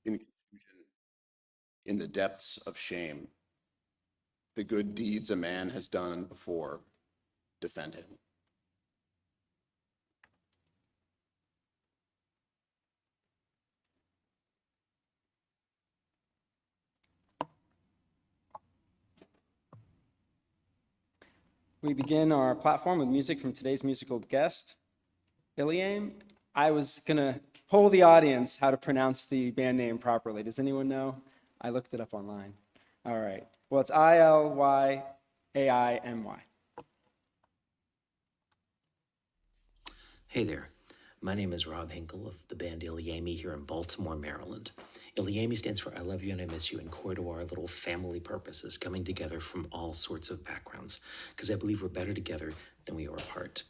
in confusion, in the depths of shame. The good deeds a man has done before defend him. We begin our platform with music from today's musical guest, Iliam. I was gonna poll the audience how to pronounce the band name properly. Does anyone know? I looked it up online. All right. Well, it's Ilyaimy. Hey there. My name is Rob Hinkle of the band Iliamy here in Baltimore, Maryland. Iliamy stands for I Love You and I Miss You, and core to our little family purposes, coming together from all sorts of backgrounds, because I believe we're better together than we are apart.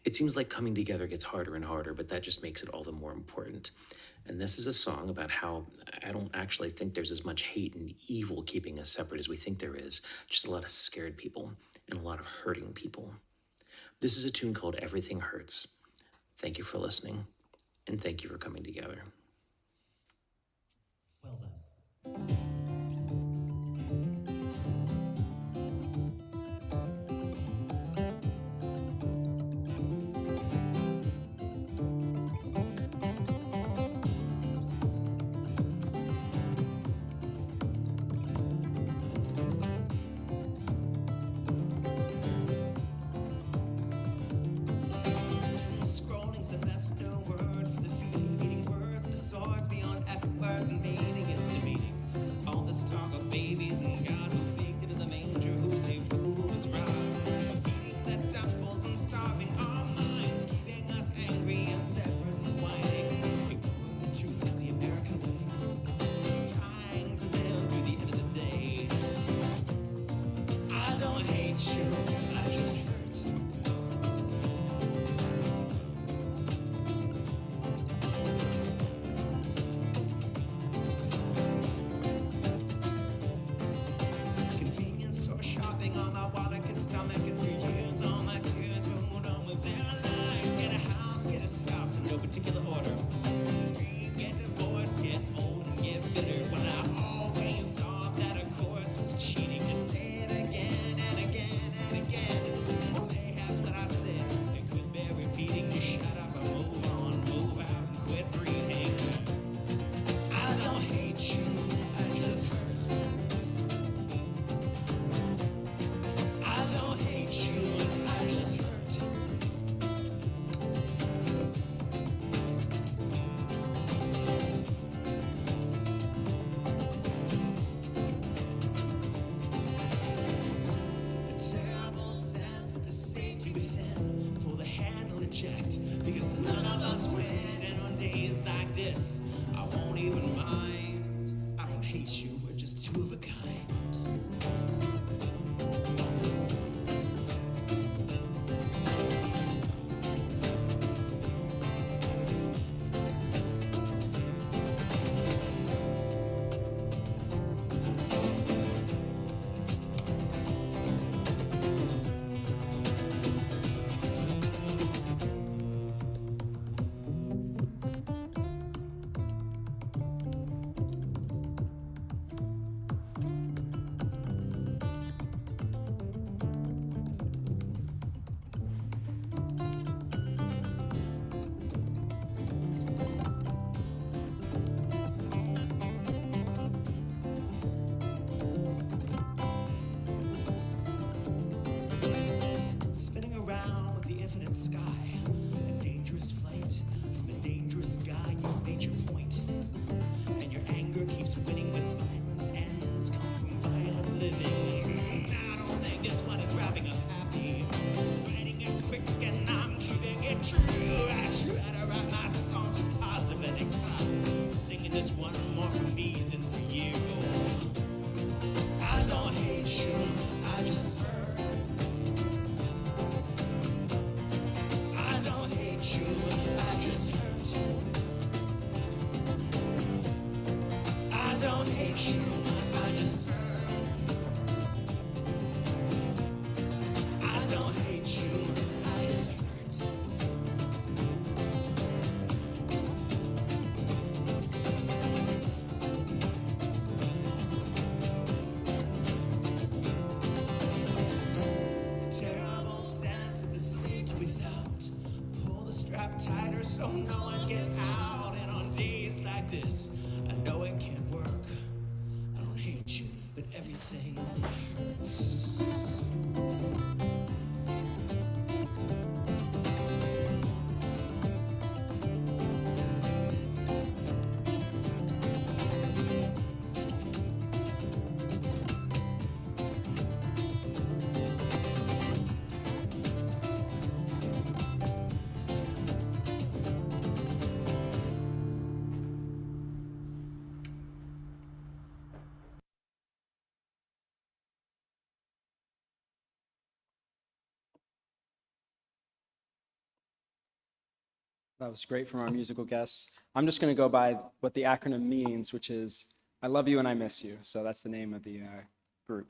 It seems like coming together gets harder and harder, but that just makes it all the more important. And this is a song about how I don't actually think there's as much hate and evil keeping us separate as we think there is, just a lot of scared people and a lot of hurting people. This is a tune called Everything Hurts. Thank you for listening, and thank you for coming together. Well then. so no one gets out. And on days like this, I know it can't work. I don't hate you, but everything hurts. That was great from our musical guests. I'm just going to go by what the acronym means, which is I love you and I miss you. So that's the name of the group.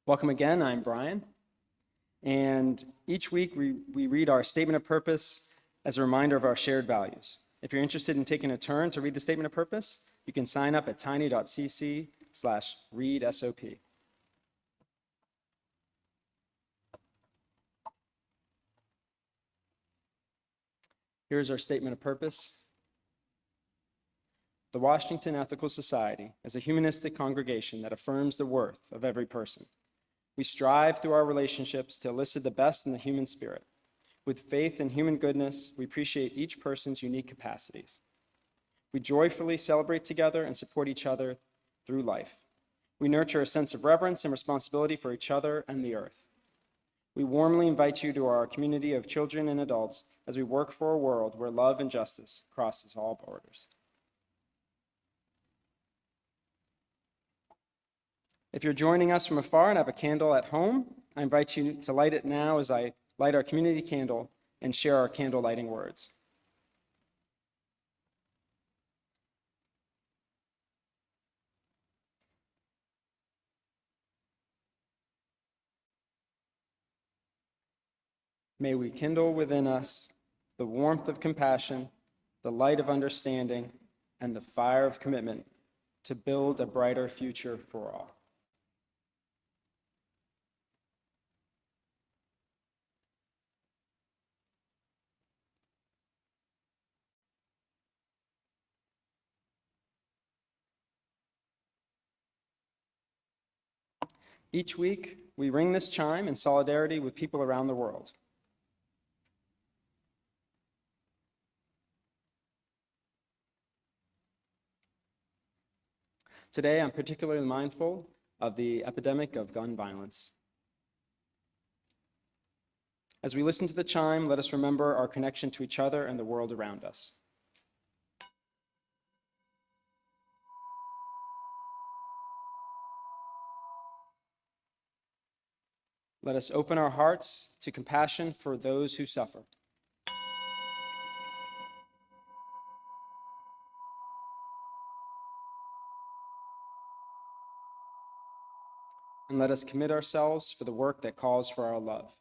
Welcome again. I'm Brian. And each week we read our statement of purpose as a reminder of our shared values. If you're interested in taking a turn to read the statement of purpose, you can sign up at tiny.cc/readsop. Here's our statement of purpose. The Washington Ethical Society is a humanistic congregation that affirms the worth of every person. We strive through our relationships to elicit the best in the human spirit. With faith in human goodness, we appreciate each person's unique capacities. We joyfully celebrate together and support each other through life. We nurture a sense of reverence and responsibility for each other and the earth. We warmly invite you to our community of children and adults as we work for a world where love and justice crosses all borders. If you're joining us from afar and have a candle at home, I invite you to light it now as I light our community candle and share our candle lighting words. May we kindle within us the warmth of compassion, the light of understanding, and the fire of commitment to build a brighter future for all. Each week, we ring this chime in solidarity with people around the world. Today, I'm particularly mindful of the epidemic of gun violence. As we listen to the chime, let us remember our connection to each other and the world around us. Let us open our hearts to compassion for those who suffer. And let us commit ourselves for the work that calls for our love.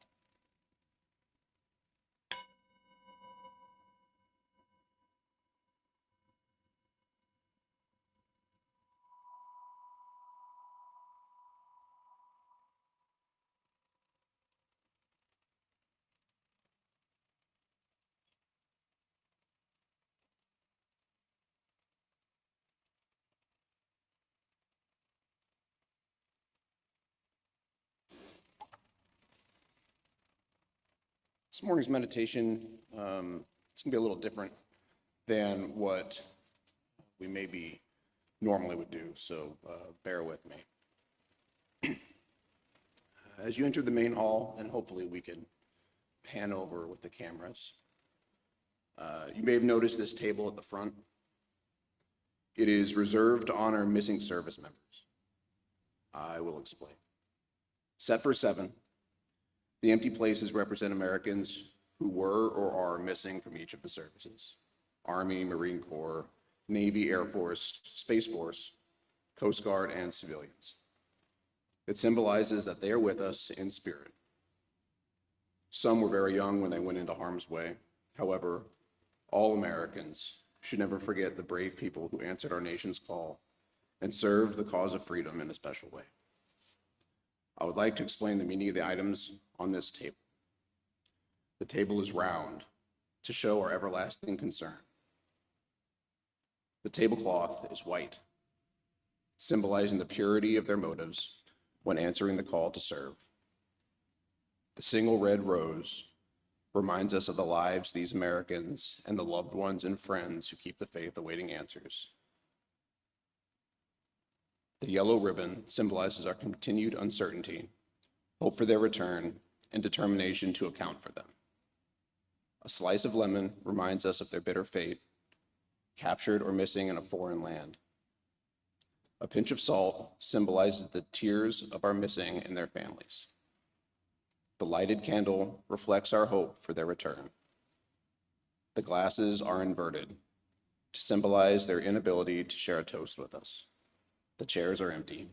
This morning's meditation, it's going to be a little different than what we maybe normally would do, so bear with me. As you enter the main hall, and hopefully we can pan over with the cameras, you may have noticed this table at the front. It is reserved to honor missing service members. I will explain. Set for 7. The empty places represent Americans who were or are missing from each of the services: Army, Marine Corps, Navy, Air Force, Space Force, Coast Guard, and civilians. It symbolizes that they are with us in spirit. Some were very young when they went into harm's way. However, all Americans should never forget the brave people who answered our nation's call and served the cause of freedom in a special way. I would like to explain the meaning of the items on this table. The table is round, to show our everlasting concern. The tablecloth is white, symbolizing the purity of their motives when answering the call to serve. The single red rose reminds us of the lives these Americans and the loved ones and friends who keep the faith awaiting answers. The yellow ribbon symbolizes our continued uncertainty, hope for their return, and determination to account for them. A slice of lemon reminds us of their bitter fate, captured or missing in a foreign land. A pinch of salt symbolizes the tears of our missing and their families. The lighted candle reflects our hope for their return. The glasses are inverted to symbolize their inability to share a toast with us. The chairs are empty.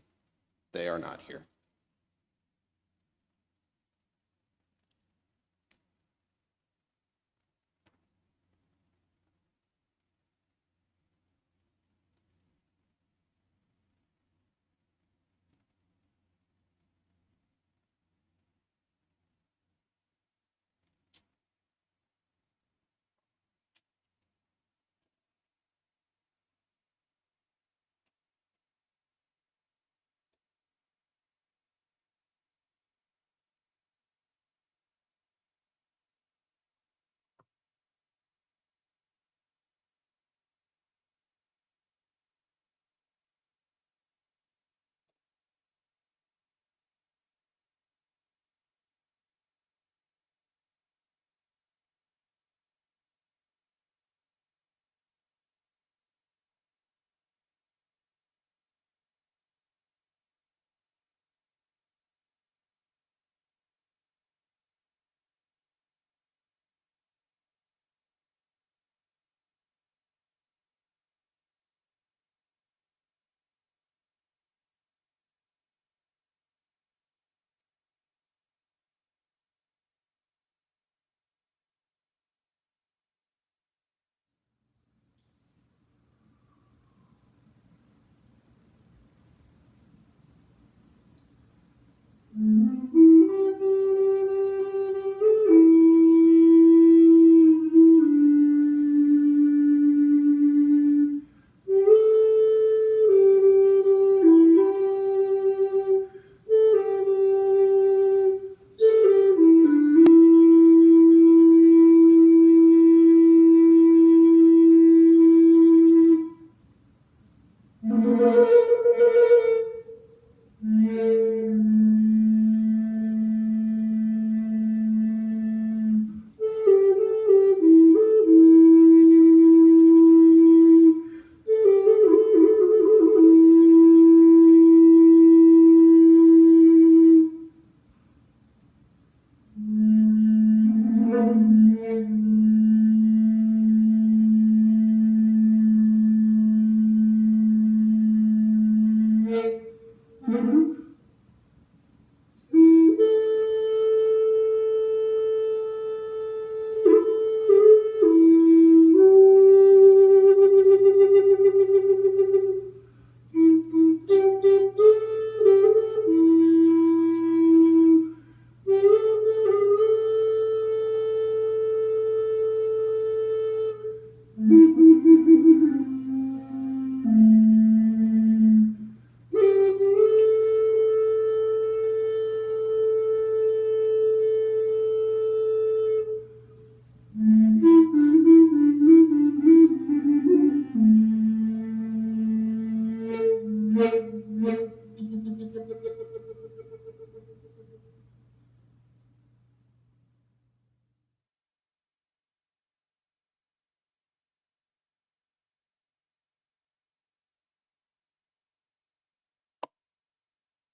They are not here.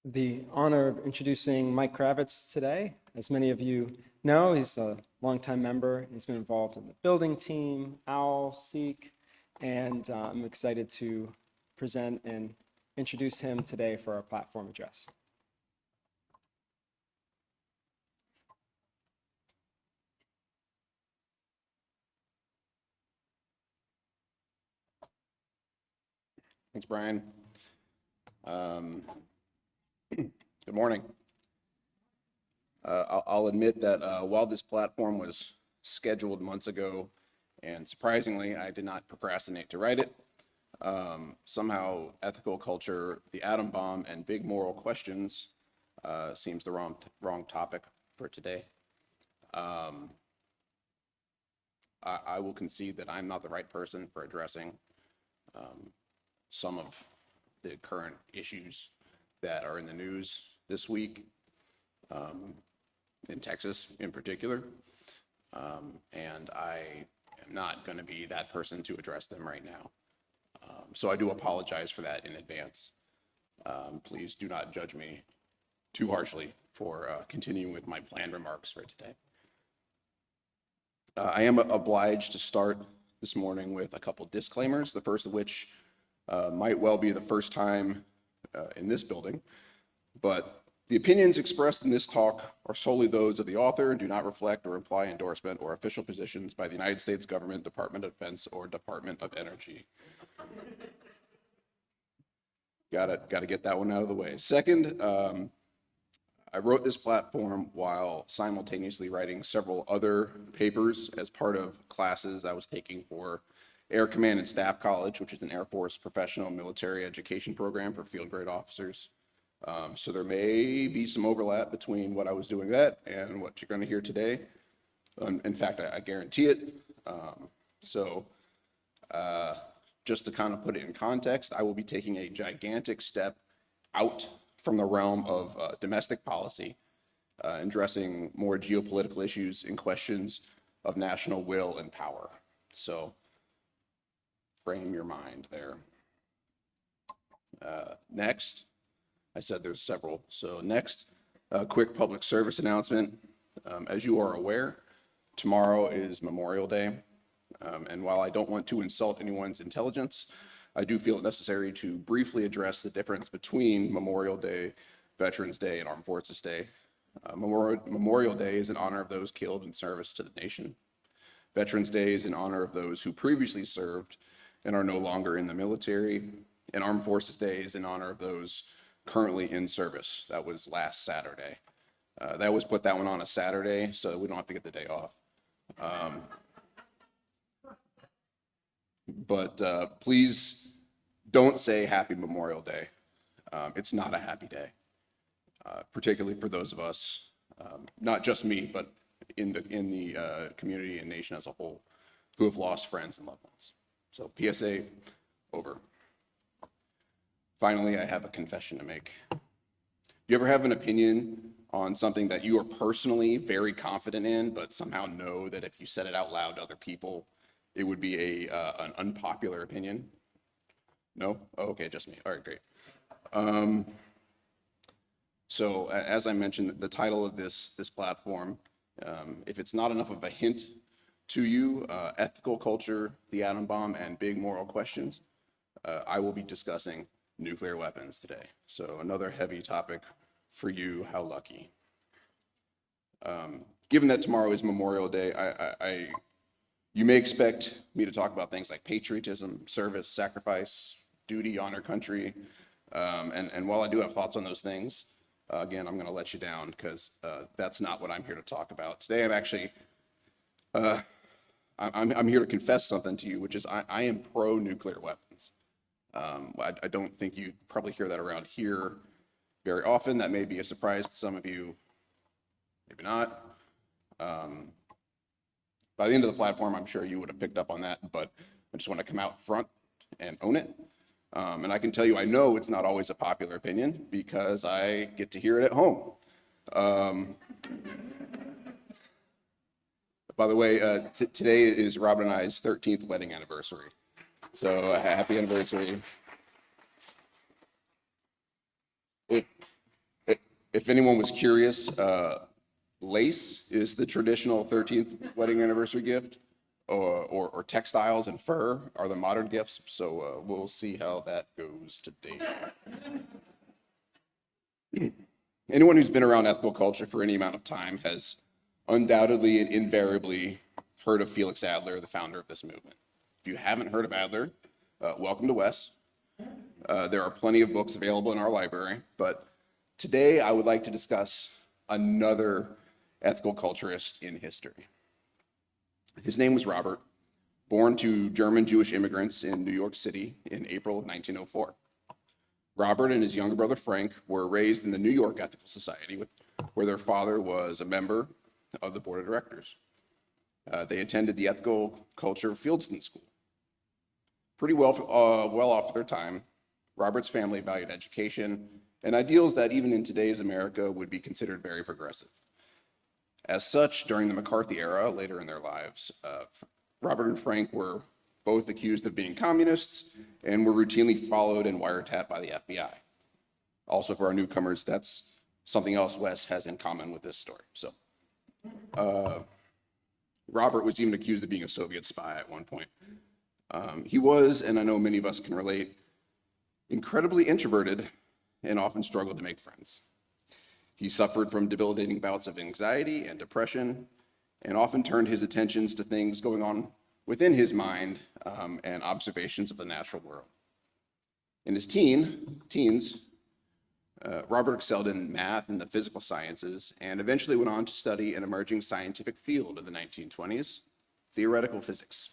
The honor of introducing Mike Kravitz today. As many of you know, he's a longtime member. He's been involved in the building team, OWL, Seek, and I'm excited to present and introduce him today for our platform address. Thanks, Brian. Good morning. I'll admit that while this platform was scheduled months ago, and surprisingly, I did not procrastinate to write it. Somehow, ethical culture, the atom bomb, and big moral questions seems the wrong topic for today. I will concede that I'm not the right person for addressing some of the current issues that are in the news this week, in Texas in particular. And I am not going to be that person to address them right now. So I do apologize for that in advance. Please do not judge me too harshly for continuing with my planned remarks for today. I am obliged to start this morning with a couple disclaimers, the first of which might well be the first time in this building, but the opinions expressed in this talk are solely those of the author and do not reflect or imply endorsement or official positions by the United States government, Department of Defense, or Department of Energy. Gotta get that one out of the way. Second, I wrote this platform while simultaneously writing several other papers as part of classes I was taking for Air Command and Staff College, which is an Air Force professional military education program for field grade officers. So there may be some overlap between what I was doing that and what you're going to hear today. In fact, I guarantee it. Just to kind of put it in context, I will be taking a gigantic step out from the realm of domestic policy and addressing more geopolitical issues and questions of national will and power. So frame your mind there. Next, I said there's several. So next, a quick public service announcement. As you are aware, tomorrow is Memorial Day. And while I don't want to insult anyone's intelligence, I do feel it necessary to briefly address the difference between Memorial Day, Veterans Day, and Armed Forces Day. Memorial Day is in honor of those killed in service to the nation. Veterans Day is in honor of those who previously served and are no longer in the military. And Armed Forces Day is in honor of those currently in service. That was last Saturday. They always put that one on a Saturday, so we don't have to get the day off. But please don't say Happy Memorial Day. It's not a happy day, particularly for those of us, not just me, but in the community and nation as a whole, who have lost friends and loved ones. So PSA over. Finally, I have a confession to make. You ever have an opinion on something that you are personally very confident in, but somehow know that if you said it out loud to other people, it would be an unpopular opinion? No? Oh, okay, just me. All right, great. So as I mentioned, the title of this platform, if it's not enough of a hint to you, ethical culture, the atom bomb, and big moral questions, I will be discussing nuclear weapons today. So another heavy topic for you, how lucky. Given that tomorrow is Memorial Day, you may expect me to talk about things like patriotism, service, sacrifice, duty, honor country. And while I do have thoughts on those things, again, I'm going to let you down because that's not what I'm here to talk about. Today, I'm actually, I'm here to confess something to you, which is I am pro-nuclear weapons. I don't think you probably hear that around here very often. That may be a surprise to some of you, maybe not. By the end of the platform, I'm sure you would have picked up on that, but I just want to come out front and own it. And I can tell you, I know it's not always a popular opinion because I get to hear it at home. By the way, today is Robin and I's 13th wedding anniversary. So happy anniversary. If anyone was curious, lace is the traditional 13th wedding anniversary gift, or textiles and fur are the modern gifts. So we'll see how that goes today. Anyone who's been around ethical culture for any amount of time has undoubtedly and invariably heard of Felix Adler, the founder of this movement. If you haven't heard of Adler, welcome to Wes. There are plenty of books available in our library, but today I would like to discuss another ethical culturist in history. His name was Robert, born to German Jewish immigrants in New York City in April of 1904. Robert and his younger brother Frank were raised in the New York Ethical Society, where their father was a member of the board of directors. They attended the Ethical Culture Fieldston School. Pretty well off their time, Robert's family valued education and ideals that even in today's America would be considered very progressive. As such, during the McCarthy era, later in their lives, Robert and Frank were both accused of being communists and were routinely followed and wiretapped by the FBI. Also, for our newcomers, that's something else Wes has in common with this story. So, Robert was even accused of being a Soviet spy at one point. He was, and I know many of us can relate, incredibly introverted and often struggled to make friends. He suffered from debilitating bouts of anxiety and depression, and often turned his attentions to things going on within his mind and observations of the natural world. In his teens, Robert excelled in math and the physical sciences, and eventually went on to study an emerging scientific field in the 1920s, theoretical physics.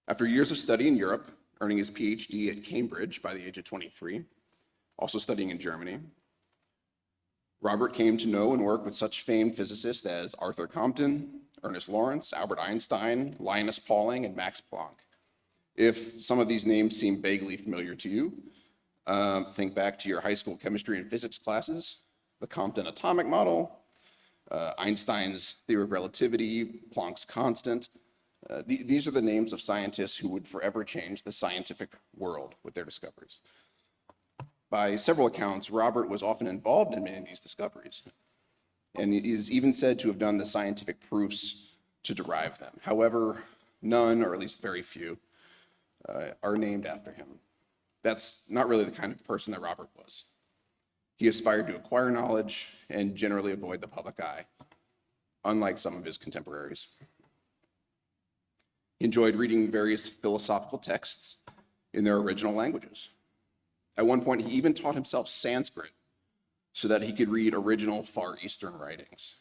After years of study in Europe, earning his PhD at Cambridge by the age of 23, also studying in Germany, Robert came to know and work with such famed physicists as Arthur Compton, Ernest Lawrence, Albert Einstein, Linus Pauling, and Max Planck. If some of these names seem vaguely familiar to you, think back to your high school chemistry and physics classes, the Compton atomic model, Einstein's theory of relativity, Planck's constant. These are the names of scientists who would forever change the scientific world with their discoveries. By several accounts, Robert was often involved in many of these discoveries, and he is even said to have done the scientific proofs to derive them. However, none, or at least very few, are named after him. That's not really the kind of person that Robert was. He aspired to acquire knowledge and generally avoid the public eye, unlike some of his contemporaries. He enjoyed reading various philosophical texts in their original languages. At one point, he even taught himself Sanskrit so that he could read original Far Eastern writings.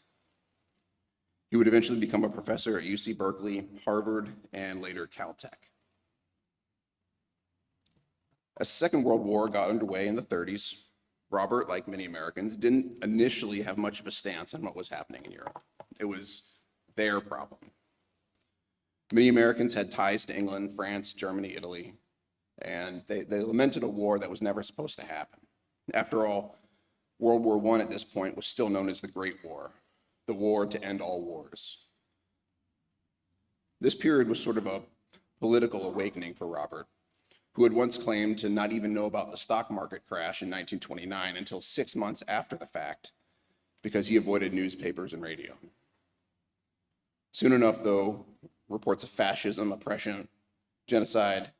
He would eventually become a professor at UC Berkeley, Harvard, and later Caltech. As the Second World War got underway in the 30s, Robert, like many Americans, didn't initially have much of a stance on what was happening in Europe. It was their problem. Many Americans had ties to England, France, Germany, Italy, and they lamented a war that was never supposed to happen. After all, World War I at this point was still known as the Great War, the war to end all wars. This period was sort of a political awakening for Robert, who had once claimed to not even know about the stock market crash in 1929 until 6 months after the fact, because he avoided newspapers and radio. Soon enough, though, reports of fascism, oppression, genocide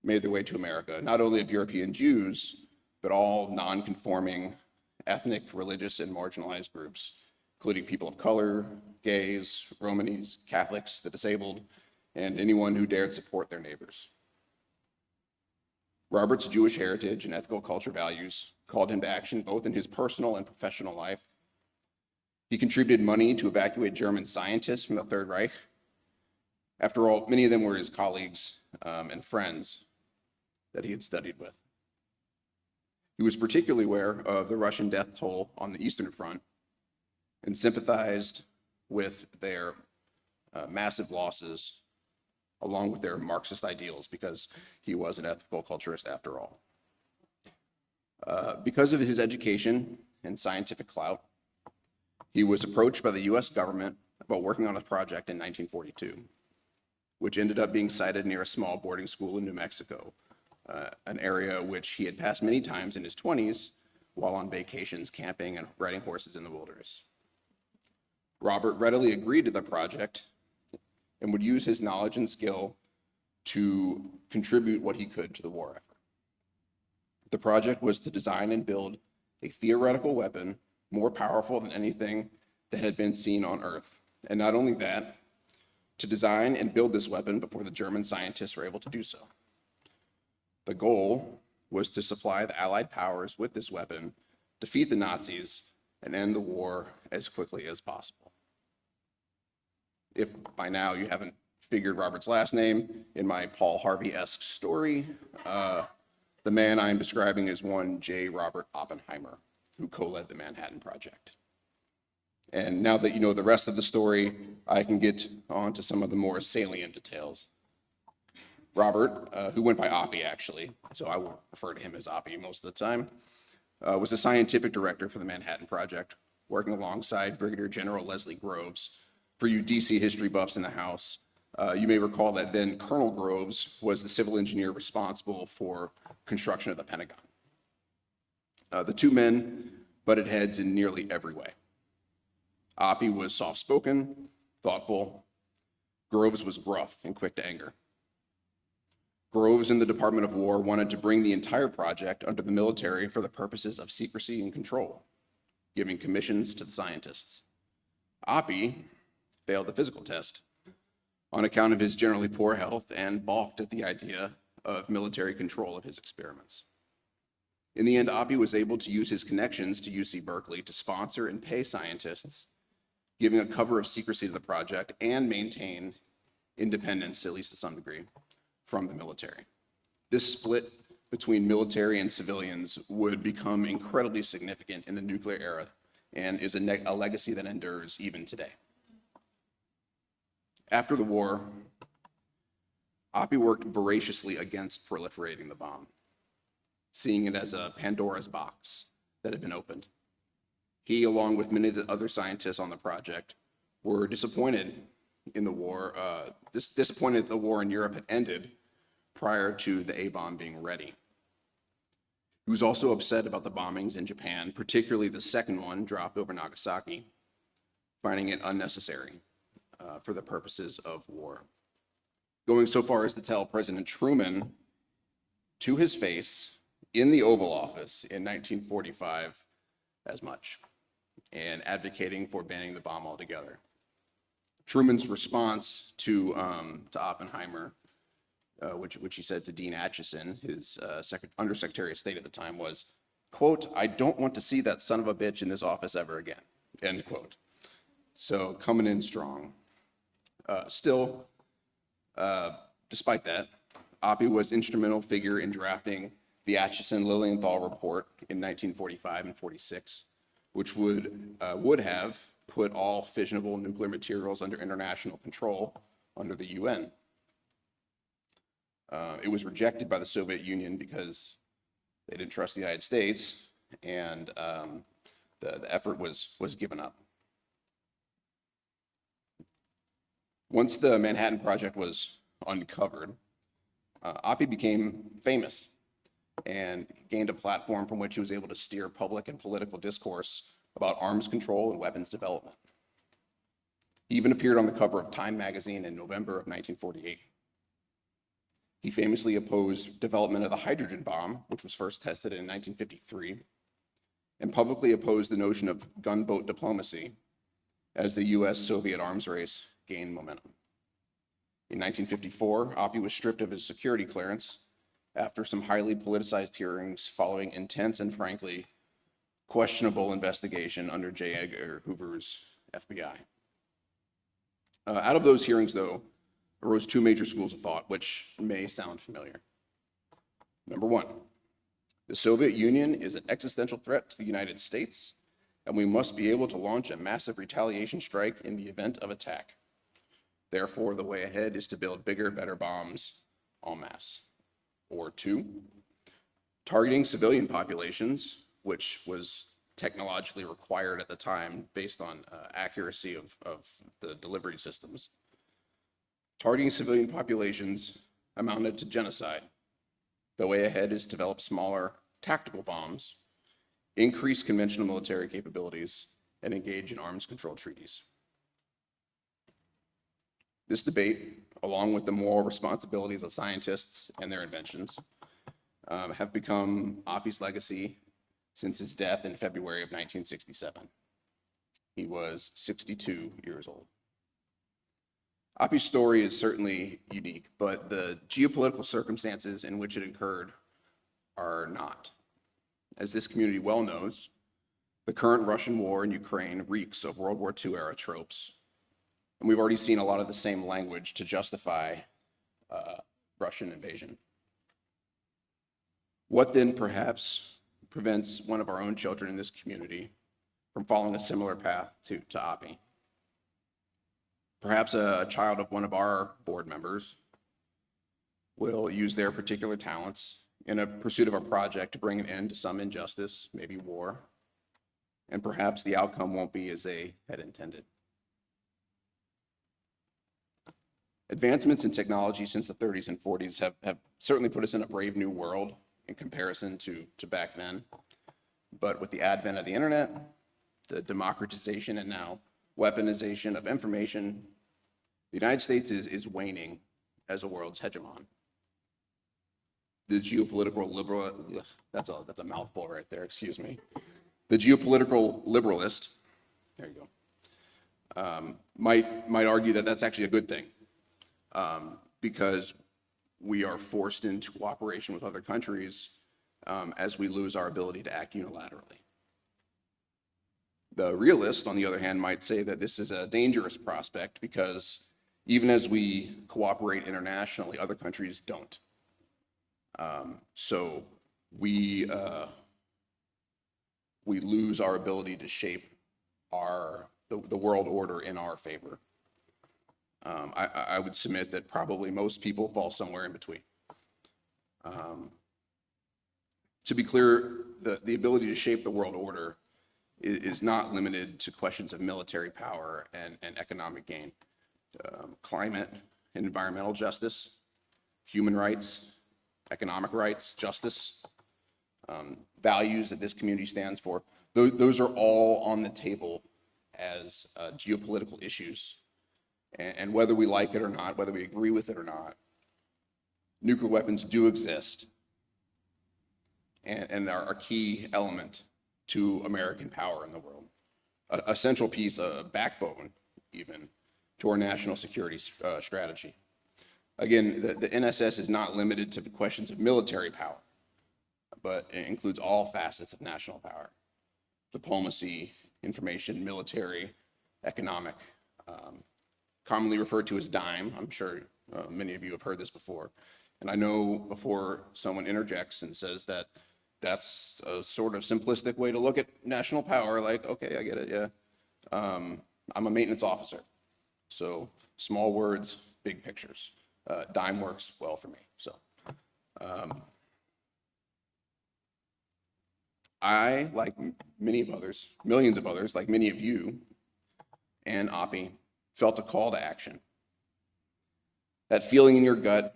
made their way to America, not only of European Jews, but all non-conforming ethnic, religious, and marginalized groups, including people of color, gays, Romanis, Catholics, the disabled, and anyone who dared support their neighbors. Robert's Jewish heritage and ethical culture values called him to action both in his personal and professional life. He contributed money to evacuate German scientists from the Third Reich. After all, many of them were his colleagues and friends that he had studied with. He was particularly aware of the Russian death toll on the Eastern Front and sympathized with their massive losses along with their Marxist ideals, because he was an ethical culturist after all. Because of his education and scientific clout, he was approached by the US government about working on a project in 1942, which ended up being sited near a small boarding school in New Mexico, an area which he had passed many times in his 20s while on vacations, camping, and riding horses in the wilderness. Robert readily agreed to the project and would use his knowledge and skill to contribute what he could to the war effort. The project was to design and build a theoretical weapon more powerful than anything that had been seen on Earth. And not only that, to design and build this weapon before the German scientists were able to do so. The goal was to supply the Allied powers with this weapon, defeat the Nazis, and end the war as quickly as possible. If by now you haven't figured Robert's last name in my Paul Harvey-esque story, the man I am describing is one J. Robert Oppenheimer, who co-led the Manhattan Project. And now that you know the rest of the story, I can get on to some of the more salient details. Robert, who went by Oppie actually, so I will refer to him as Oppie most of the time, was the scientific director for the Manhattan Project, working alongside Brigadier General Leslie Groves. For you DC history buffs in the House, you may recall that then Colonel Groves was the civil engineer responsible for construction of the Pentagon. The two men butted heads in nearly every way. Oppie was soft-spoken, thoughtful. Groves was gruff and quick to anger. Groves and the Department of War wanted to bring the entire project under the military for the purposes of secrecy and control, giving commissions to the scientists. Oppie failed the physical test on account of his generally poor health and balked at the idea of military control of his experiments. In the end, Oppie was able to use his connections to UC Berkeley to sponsor and pay scientists, giving a cover of secrecy to the project and maintain independence, at least to some degree, from the military. This split between military and civilians would become incredibly significant in the nuclear era and is a legacy that endures even today. After the war, Oppie worked voraciously against proliferating the bomb, seeing it as a Pandora's box that had been opened. He, along with many of the other scientists on the project, were disappointed in the war, disappointed that the war in Europe had ended prior to the A-bomb being ready. He was also upset about the bombings in Japan, particularly the second one dropped over Nagasaki, finding it unnecessary for the purposes of war. Going so far as to tell President Truman to his face in the Oval Office in 1945 as much, and advocating for banning the bomb altogether. Truman's response to Oppenheimer, which he said to Dean Acheson, his Undersecretary of State at the time, was, quote, "I don't want to see that son of a bitch in this office ever again," end quote. So coming in strong. Still, despite that, Oppie was an instrumental figure in drafting the Acheson-Lilienthal report in 1945 and 46, which would have put all fissionable nuclear materials under international control under the UN. It was rejected by the Soviet Union because they didn't trust the United States, and the effort was given up. Once the Manhattan Project was uncovered, Oppie became famous and gained a platform from which he was able to steer public and political discourse about arms control and weapons development. He even appeared on the cover of Time magazine in November of 1948. He famously opposed development of the hydrogen bomb, which was first tested in 1953, and publicly opposed the notion of gunboat diplomacy as the US-Soviet arms race gained momentum. In 1954, Oppie was stripped of his security clearance after some highly politicized hearings following intense and frankly questionable investigation under J. Edgar Hoover's FBI. Out of those hearings, though, arose two major schools of thought, which may sound familiar. Number one, the Soviet Union is an existential threat to the United States, and we must be able to launch a massive retaliation strike in the event of attack. Therefore, the way ahead is to build bigger, better bombs en masse. Or two, targeting civilian populations, which was technologically required at the time based on accuracy of the delivery systems. Targeting civilian populations amounted to genocide. The way ahead is to develop smaller tactical bombs, increase conventional military capabilities, and engage in arms control treaties. This debate, along with the moral responsibilities of scientists and their inventions, have become Oppie's legacy since his death in February of 1967. He was 62 years old. Oppie's story is certainly unique, but the geopolitical circumstances in which it occurred are not. As this community well knows, the current Russian war in Ukraine reeks of World War II era tropes. And we've already seen a lot of the same language to justify Russian invasion. What then perhaps prevents one of our own children in this community from following a similar path to Oppie? Perhaps a child of one of our board members will use their particular talents in a pursuit of a project to bring an end to some injustice, maybe war, and perhaps the outcome won't be as they had intended. Advancements in technology since the 30s and 40s have certainly put us in a brave new world in comparison to back then. But with the advent of the internet, the democratization and now weaponization of information, the United States is waning as a world's hegemon. The geopolitical liberal, that's a mouthful right there, excuse me. The geopolitical liberalist, there you go, might argue that that's actually a good thing, because we are forced into cooperation with other countries as we lose our ability to act unilaterally. The realist, on the other hand, might say that this is a dangerous prospect because even as we cooperate internationally, other countries don't. So we lose our ability to shape the world order in our favor. I would submit that probably most people fall somewhere in between. To be clear, the ability to shape the world order is not limited to questions of military power and economic gain. Climate and environmental justice, human rights, economic rights, justice, values that this community stands for, those are all on the table as geopolitical issues. And whether we like it or not, whether we agree with it or not, nuclear weapons do exist and are a key element to American power in the world. A central piece, a backbone even, to our national security strategy. Again, the NSS is not limited to questions of military power, but it includes all facets of national power: diplomacy, information, military, economic, commonly referred to as DIME. I'm sure many of you have heard this before. And I know before someone interjects and says that that's a sort of simplistic way to look at national power, like, okay, I get it, yeah. I'm a maintenance officer. So small words, big pictures. DIME works well for me. So I, like many of others, millions of others, like many of you, and Oppie, felt a call to action. That feeling in your gut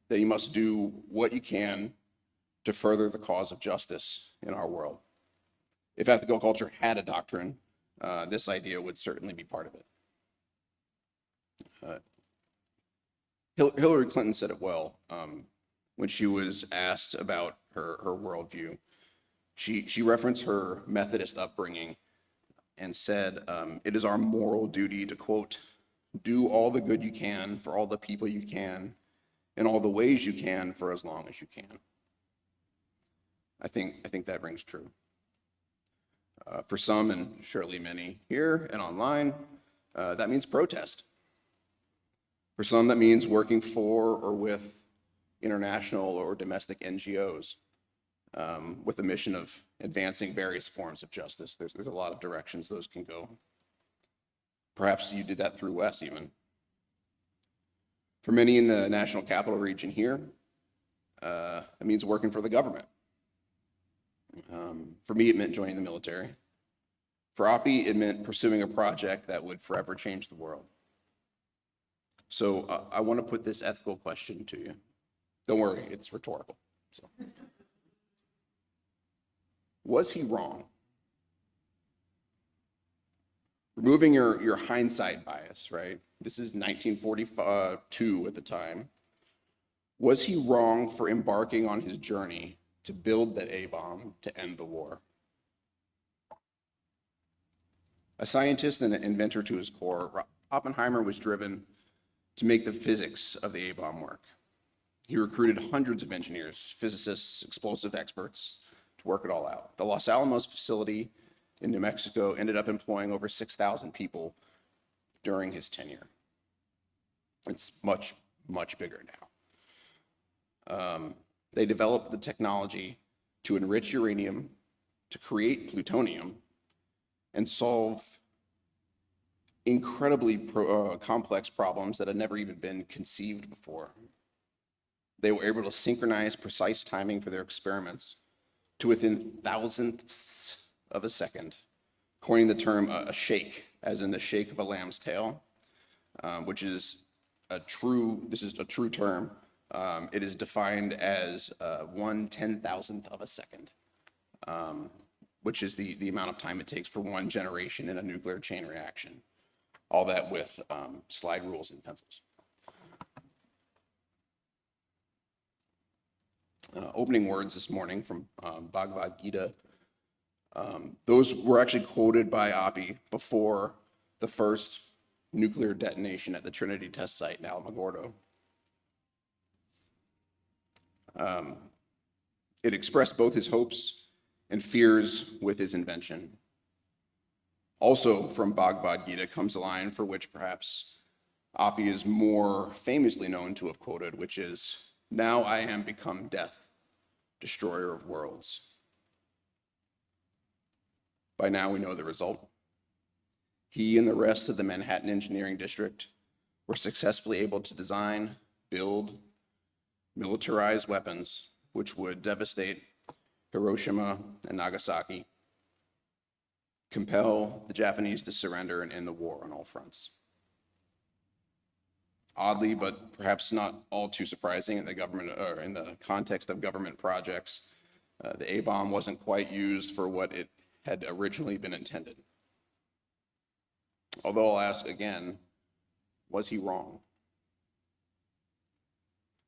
that you must do what you can to further the cause of justice in our world. If ethical culture had a doctrine, this idea would certainly be part of it. Hillary Clinton said it well when she was asked about her worldview. She referenced her Methodist upbringing and said, it is our moral duty to, quote, do all the good you can for all the people you can in all the ways you can for as long as you can. I think that rings true. For some, and surely many here and online, that means protest. For some, that means working for or with international or domestic NGOs with the mission of advancing various forms of justice. There's a lot of directions those can go. Perhaps you did that through Wes even. For many in the National Capital Region here, it means working for the government. For me, it meant joining the military. For Oppie, it meant pursuing a project that would forever change the world. So I want to put this ethical question to you. Don't worry, it's rhetorical. So, was he wrong? Removing your hindsight bias, right? This is 1942 at the time. Was he wrong for embarking on his journey to build the A-bomb to end the war? A scientist and an inventor to his core, Oppenheimer was driven to make the physics of the A-bomb work. He recruited hundreds of engineers, physicists, explosive experts to work it all out. The Los Alamos facility in New Mexico ended up employing over 6,000 people during his tenure. It's much, much bigger now. They developed the technology to enrich uranium, to create plutonium, and solve incredibly complex problems that had never even been conceived before. They were able to synchronize precise timing for their experiments to within thousandths of a second, coining the term a shake, as in the shake of a lamb's tail, which is this is a true term. It is defined as 1/10,000th of a second, which is the amount of time it takes for one generation in a nuclear chain reaction. All that with slide rules and pencils. Opening words this morning from Bhagavad Gita. Those were actually quoted by Oppie before the first nuclear detonation at the Trinity test site in Alamogordo. It expressed both his hopes and fears with his invention. Also from Bhagavad Gita comes a line for which perhaps Oppie is more famously known to have quoted, which is, "Now I am become death, destroyer of worlds." By now we know the result. He and the rest of the Manhattan Engineering District were successfully able to design, build, militarize weapons which would devastate Hiroshima and Nagasaki, compel the Japanese to surrender and end the war on all fronts. Oddly, but perhaps not all too surprising in the context of government projects, the A-bomb wasn't quite used for what it had originally been intended. Although I'll ask again, was he wrong?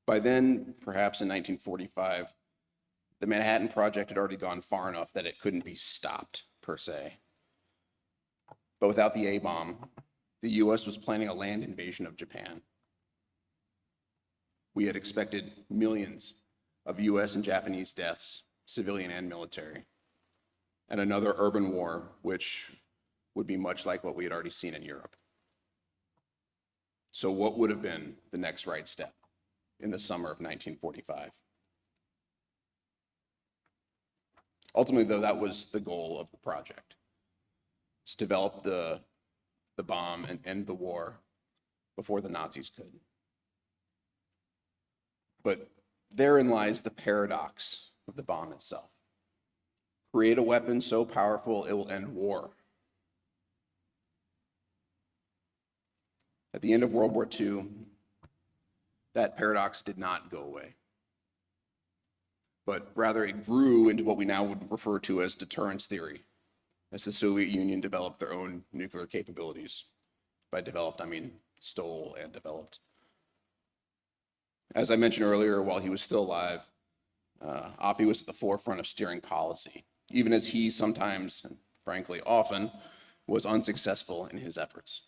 By then, perhaps in 1945, the Manhattan Project had already gone far enough that it couldn't be stopped, per se. But without the A-bomb, the US was planning a land invasion of Japan. We had expected millions of US and Japanese deaths, civilian and military, and another urban war, which would be much like what we had already seen in Europe. So what would have been the next right step in the summer of 1945? Ultimately, though, that was the goal of the project, to develop the bomb and end the war before the Nazis could. But therein lies the paradox of the bomb itself. Create a weapon so powerful it will end war. At the end of World War II, that paradox did not go away, but rather it grew into what we now would refer to as deterrence theory, as the Soviet Union developed their own nuclear capabilities. By developed, I mean stole and developed. As I mentioned earlier, while he was still alive, Oppie was at the forefront of steering policy, even as he sometimes, and frankly often, was unsuccessful in his efforts.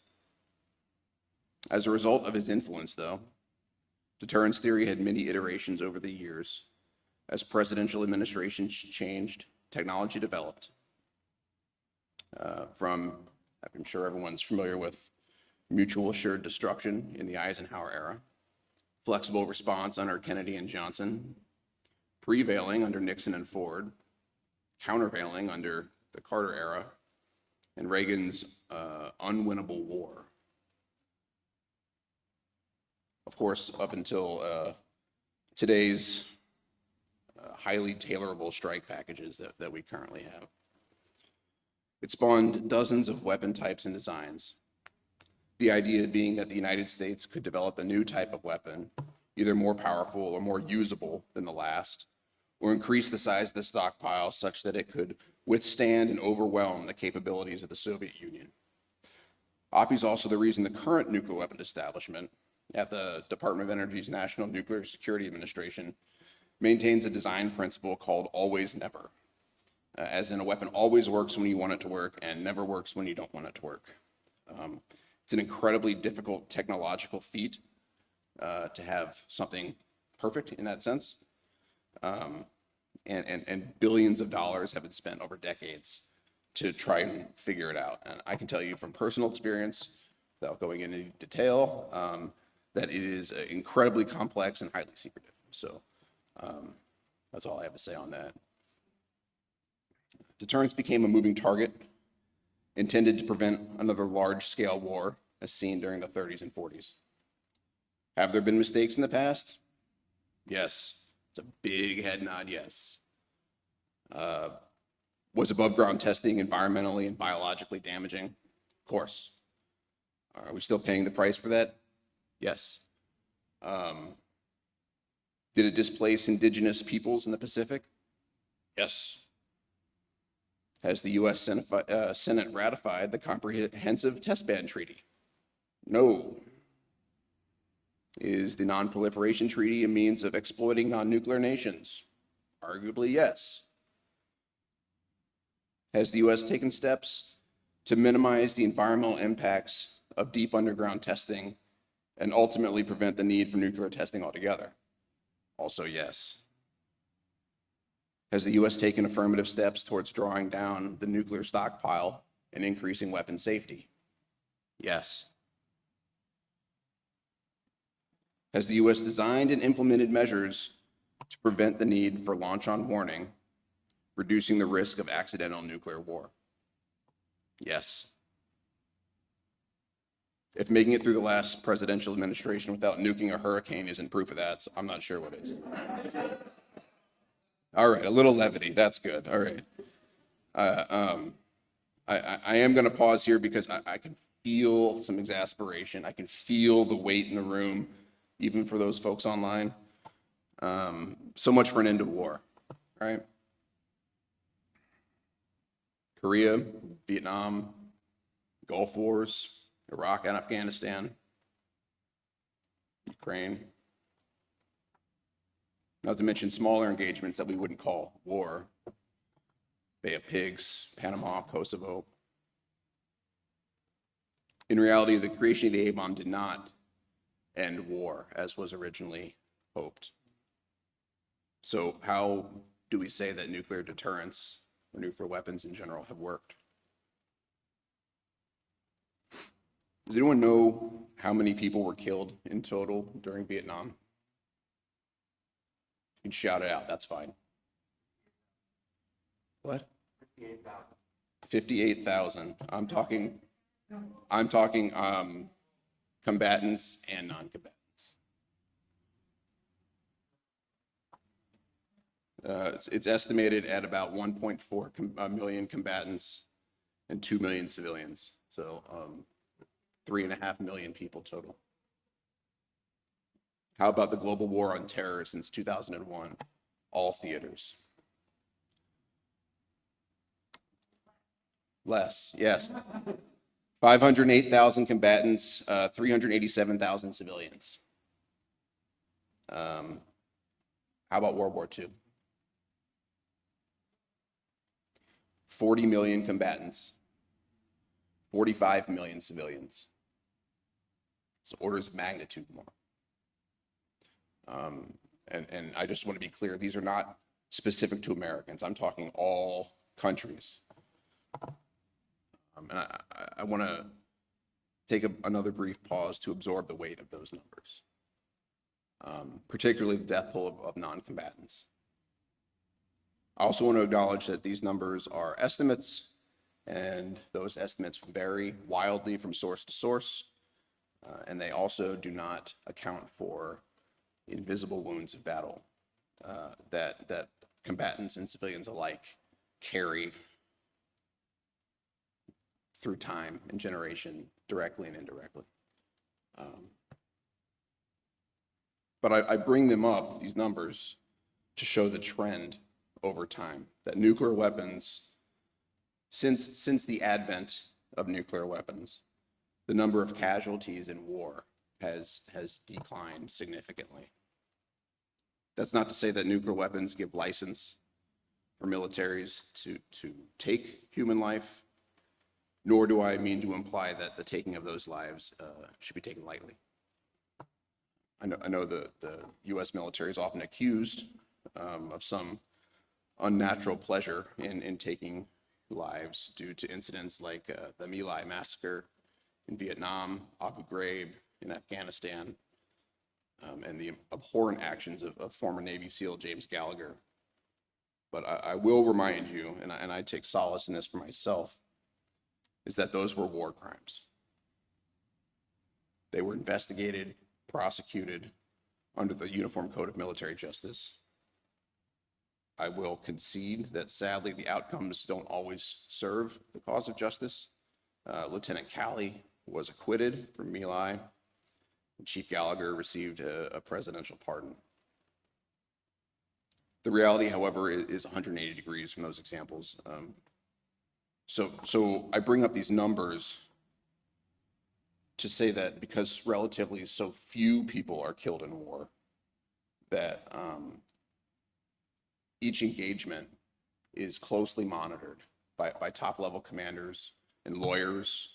As a result of his influence, though, deterrence theory had many iterations over the years. As presidential administrations changed, technology developed. From, I'm sure everyone's familiar with mutual assured destruction in the Eisenhower era, flexible response under Kennedy and Johnson, prevailing under Nixon and Ford, countervailing under the Carter era, and Reagan's unwinnable war. Of course, up until today's highly tailorable strike packages that we currently have. It spawned dozens of weapon types and designs. The idea being that the United States could develop a new type of weapon, either more powerful or more usable than the last, or increase the size of the stockpile such that it could withstand and overwhelm the capabilities of the Soviet Union. Oppie is also the reason the current nuclear weapon establishment at the Department of Energy's National Nuclear Security Administration maintains a design principle called always never, as in a weapon always works when you want it to work and never works when you don't want it to work. It's an incredibly difficult technological feat to have something perfect in that sense. And billions of dollars have been spent over decades to try and figure it out. And I can tell you from personal experience, without going into detail, that it is incredibly complex and highly secretive. So that's all I have to say on that. Deterrence became a moving target intended to prevent another large-scale war as seen during the 30s and 40s. Have there been mistakes in the past? Yes. It's a big head nod, yes. Was above-ground testing environmentally and biologically damaging? Of course. Are we still paying the price for that? Yes. Did it displace indigenous peoples in the Pacific? Yes. Has the U.S. Senate ratified the Comprehensive Test Ban Treaty? No. Is the Non-Proliferation Treaty a means of exploiting non-nuclear nations? Arguably, yes. Has the U.S. taken steps to minimize the environmental impacts of deep underground testing and ultimately prevent the need for nuclear testing altogether? Also, yes. Has the U.S. taken affirmative steps towards drawing down the nuclear stockpile and increasing weapon safety? Yes. Has the U.S. designed and implemented measures to prevent the need for launch on warning, reducing the risk of accidental nuclear war? Yes. If making it through the last presidential administration without nuking a hurricane isn't proof of that, so I'm not sure what is. All right, a little levity, that's good, all right. I am gonna pause here because I can feel some exasperation. I can feel the weight in the room, even for those folks online. So much for an end to war, right? Korea, Vietnam, Gulf Wars, Iraq and Afghanistan, Ukraine. Not to mention smaller engagements that we wouldn't call war. Bay of Pigs, Panama, Kosovo. In reality, the creation of the A-bomb did not end war as was originally hoped. So how do we say that nuclear deterrence or nuclear weapons in general have worked? Does anyone know how many people were killed in total during Vietnam? You can shout it out, that's fine. What? 58,000. I'm talking combatants and non-combatants. It's estimated at about 1.4 million combatants and 2 million civilians. So 3.5 million people total. How about the global war on terror since 2001? All theaters. Less, yes. 508,000 combatants, 387,000 civilians. How about World War II? 40 million combatants, 45 million civilians. So orders of magnitude more. And I just want to be clear, these are not specific to Americans. I'm talking all countries. And I want to take another brief pause to absorb the weight of those numbers, particularly the death toll of non-combatants. I also want to acknowledge that these numbers are estimates, and those estimates vary wildly from source to source, and they also do not account for invisible wounds of battle that combatants and civilians alike carry through time and generation, directly and indirectly. But I bring them up, these numbers, to show the trend over time, that nuclear weapons, since the advent of nuclear weapons, the number of casualties in war has declined significantly. That's not to say that nuclear weapons give license for militaries to take human life, nor do I mean to imply that the taking of those lives should be taken lightly. I know the U.S. military is often accused of some unnatural pleasure in taking lives due to incidents like the My Lai massacre in Vietnam, Abu Ghraib in Afghanistan, and the abhorrent actions of former Navy SEAL James Gallagher. But I will remind you, and I take solace in this for myself, is that those were war crimes. They were investigated, prosecuted under the Uniform Code of Military Justice. I will concede that sadly the outcomes don't always serve the cause of justice. Lieutenant Calley was acquitted for My Lai, and Chief Gallagher received a presidential pardon. The reality, however, is 180 degrees from those examples. So I bring up these numbers to say that because relatively so few people are killed in war, that each engagement is closely monitored by top-level commanders and lawyers,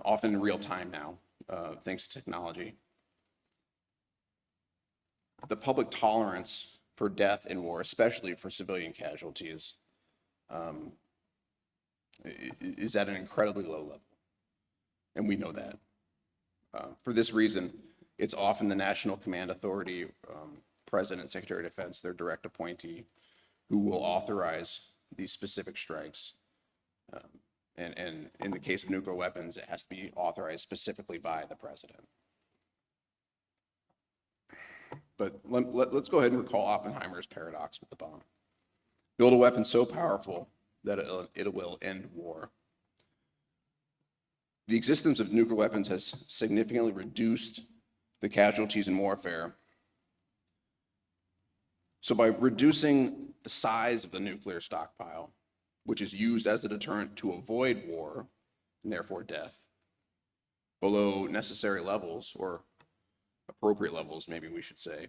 often in real time now, thanks to technology. The public tolerance for death in war, especially for civilian casualties, is at an incredibly low level, and we know that. For this reason, it's often the National Command Authority, President, Secretary of Defense, their direct appointee, who will authorize these specific strikes. And in the case of nuclear weapons, it has to be authorized specifically by the president. But let's go ahead and recall Oppenheimer's paradox with the bomb. Build a weapon so powerful that it will end war. The existence of nuclear weapons has significantly reduced the casualties in warfare. So by reducing the size of the nuclear stockpile, which is used as a deterrent to avoid war and therefore death, below necessary levels, or appropriate levels, maybe we should say,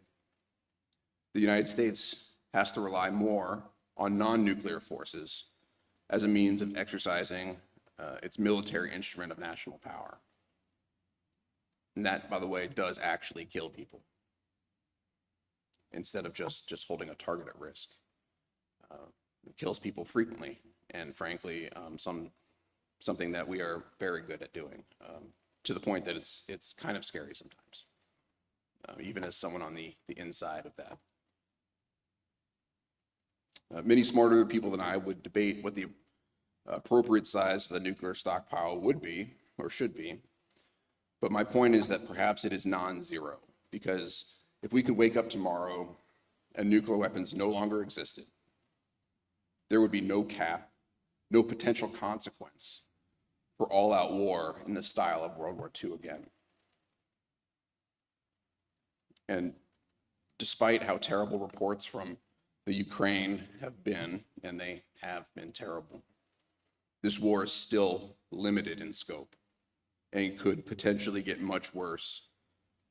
the United States has to rely more on non-nuclear forces as a means of exercising its military instrument of national power. And that, by the way, does actually kill people instead of just holding a target at risk. It kills people frequently, and frankly, something that we are very good at doing, to the point that it's kind of scary sometimes, even as someone on the inside of that. Many smarter people than I would debate what the appropriate size of the nuclear stockpile would be or should be. But my point is that perhaps it is non-zero, because if we could wake up tomorrow and nuclear weapons no longer existed, there would be no cap, no potential consequence for all-out war in the style of World War II again. And despite how terrible reports from the Ukraine have been, and they have been terrible, this war is still limited in scope and could potentially get much worse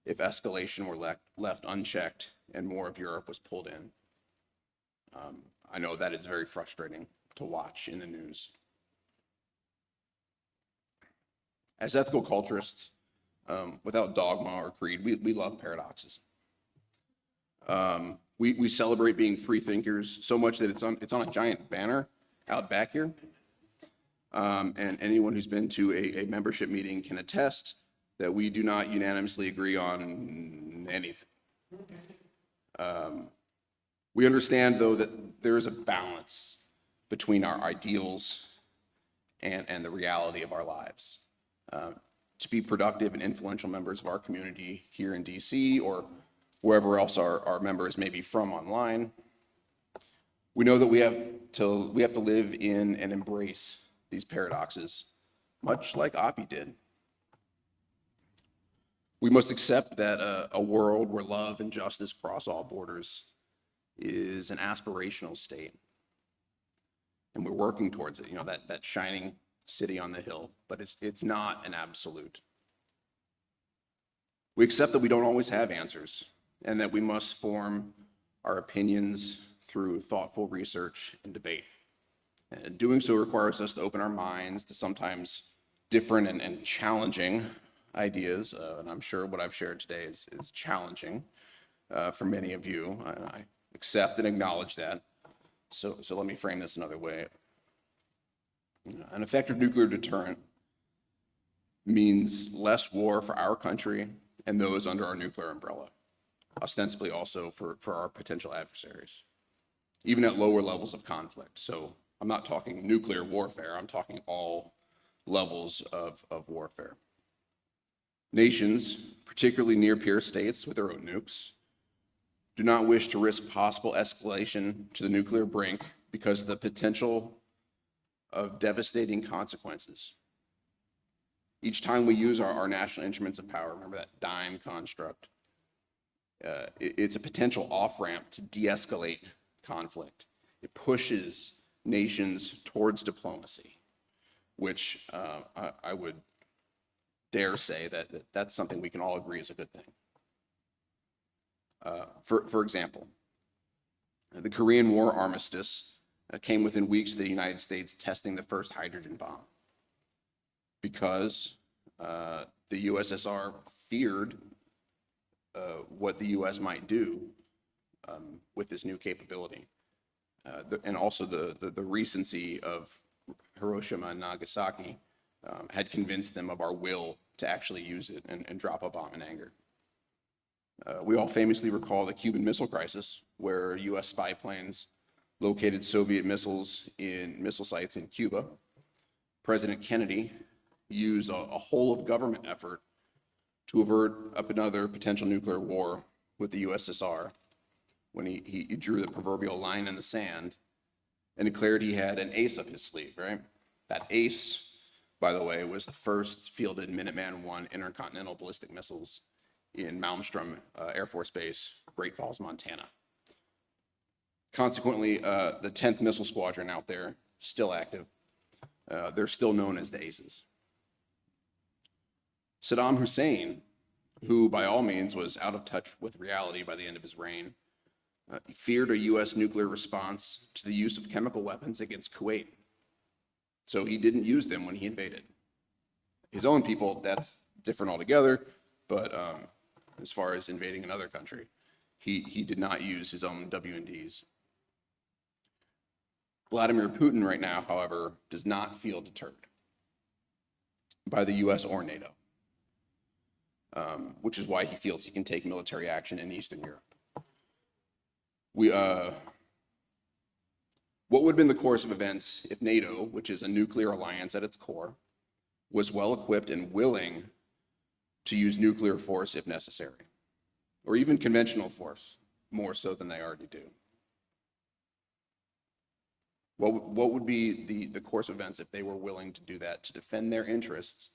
if escalation were left unchecked and more of Europe was pulled in. I know that is very frustrating to watch in the news. As ethical culturists, without dogma or creed, we love paradoxes. We celebrate being free thinkers so much that it's on a giant banner out back here. And anyone who's been to a membership meeting can attest that we do not unanimously agree on anything. We understand, though, that there is a balance between our ideals and the reality of our lives. To be productive and influential members of our community here in DC or wherever else our members may be from online, we know that we have to live in and embrace these paradoxes, much like Oppie did. We must accept that a world where love and justice cross all borders is an aspirational state, and we're working towards it. You know, that shining city on the hill, but it's not an absolute. We accept that we don't always have answers, and that we must form our opinions through thoughtful research and debate. And doing so requires us to open our minds to sometimes different and challenging ideas, and I'm sure what I've shared today is challenging for many of you. I accept and acknowledge that. So let me frame this another way. An effective nuclear deterrent means less war for our country and those under our nuclear umbrella, ostensibly also for our potential adversaries, even at lower levels of conflict. So I'm not talking nuclear warfare, I'm talking all levels of warfare. Nations, particularly near-peer states with their own nukes, do not wish to risk possible escalation to the nuclear brink because of the potential of devastating consequences. Each time we use our national instruments of power, remember that DIME construct, it's a potential off-ramp to de-escalate conflict. It pushes nations towards diplomacy, which I would dare say that's something we can all agree is a good thing. For example, the Korean War armistice came within weeks of the United States testing the first hydrogen bomb because the USSR feared what the US might do with this new capability. And also the recency of Hiroshima and Nagasaki had convinced them of our will to actually use it and drop a bomb in anger. We all famously recall the Cuban Missile Crisis, where US spy planes located Soviet missiles in missile sites in Cuba. President Kennedy used a whole of government effort to avert up another potential nuclear war with the USSR when he drew the proverbial line in the sand and declared he had an ace up his sleeve, right? That ace, by the way, was the first fielded Minuteman I intercontinental ballistic missiles in Malmstrom Air Force Base, Great Falls, Montana. Consequently, the 10th Missile Squadron out there, still active, they're still known as the Aces. Saddam Hussein, who by all means was out of touch with reality by the end of his reign, feared a US nuclear response to the use of chemical weapons against Kuwait. So he didn't use them when he invaded. His own people, that's different altogether, but as far as invading another country, he did not use his own WMDs. Vladimir Putin right now, however, does not feel deterred by the US or NATO, which is why he feels he can take military action in Eastern Europe. What would have been the course of events if NATO, which is a nuclear alliance at its core, was well equipped and willing to use nuclear force if necessary, or even conventional force, more so than they already do? What would be the course of events if they were willing to do that to defend their interests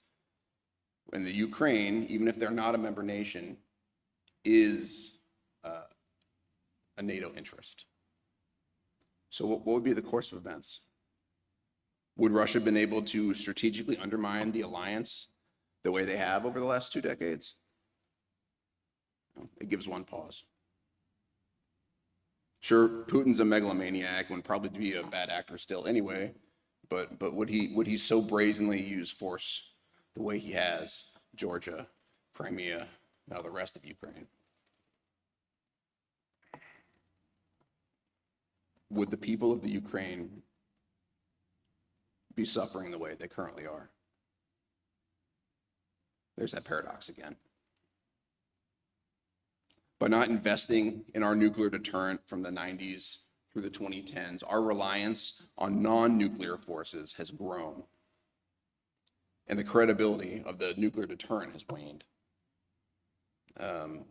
when the Ukraine, even if they're not a member nation, is a NATO interest? So what would be the course of events? Would Russia have been able to strategically undermine the alliance the way they have over the last 2 decades? It gives one pause. Sure, Putin's a megalomaniac and would probably be a bad actor still anyway, but would he so brazenly use force the way he has Georgia, Crimea, now the rest of Ukraine? Would the people of the Ukraine be suffering the way they currently are? There's that paradox again. By not investing in our nuclear deterrent from the 90s through the 2010s, our reliance on non-nuclear forces has grown, and the credibility of the nuclear deterrent has waned.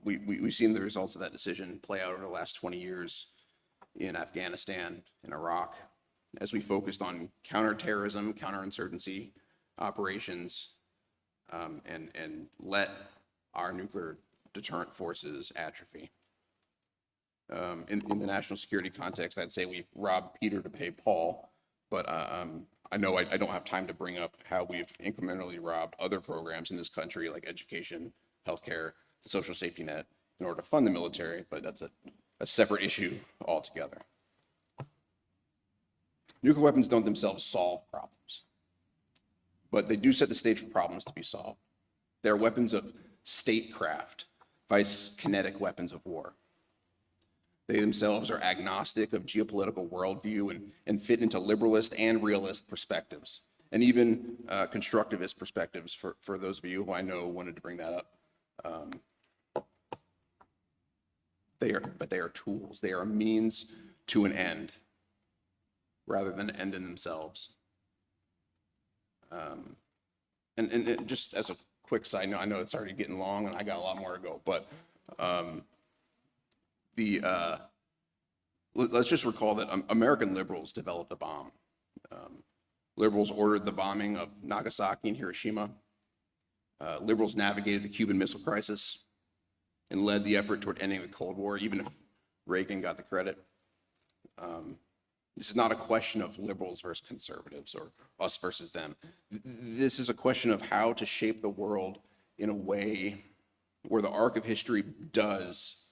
We've seen the results of that decision play out over the last 20 years in Afghanistan and Iraq, as we focused on counterterrorism, counterinsurgency operations, and let our nuclear deterrent forces atrophy. In the national security context, I'd say we've robbed Peter to pay Paul, but I know I don't have time to bring up how we've incrementally robbed other programs in this country, like education, healthcare, the social safety net, in order to fund the military, but that's a separate issue altogether. Nuclear weapons don't themselves solve problems, but they do set the stage for problems to be solved. They're weapons of statecraft, vice kinetic weapons of war. They themselves are agnostic of geopolitical worldview and fit into liberalist and realist perspectives, and even constructivist perspectives for those of you who I know wanted to bring that up. But they are tools. They are a means to an end rather than an end in themselves. And just as a quick side note, I know it's already getting long and I got a lot more to go, but let's just recall that American liberals developed the bomb. Liberals ordered the bombing of Nagasaki and Hiroshima. Liberals navigated the Cuban Missile Crisis and led the effort toward ending the Cold War, even if Reagan got the credit. This is not a question of liberals versus conservatives or us versus them. This is a question of how to shape the world in a way where the arc of history does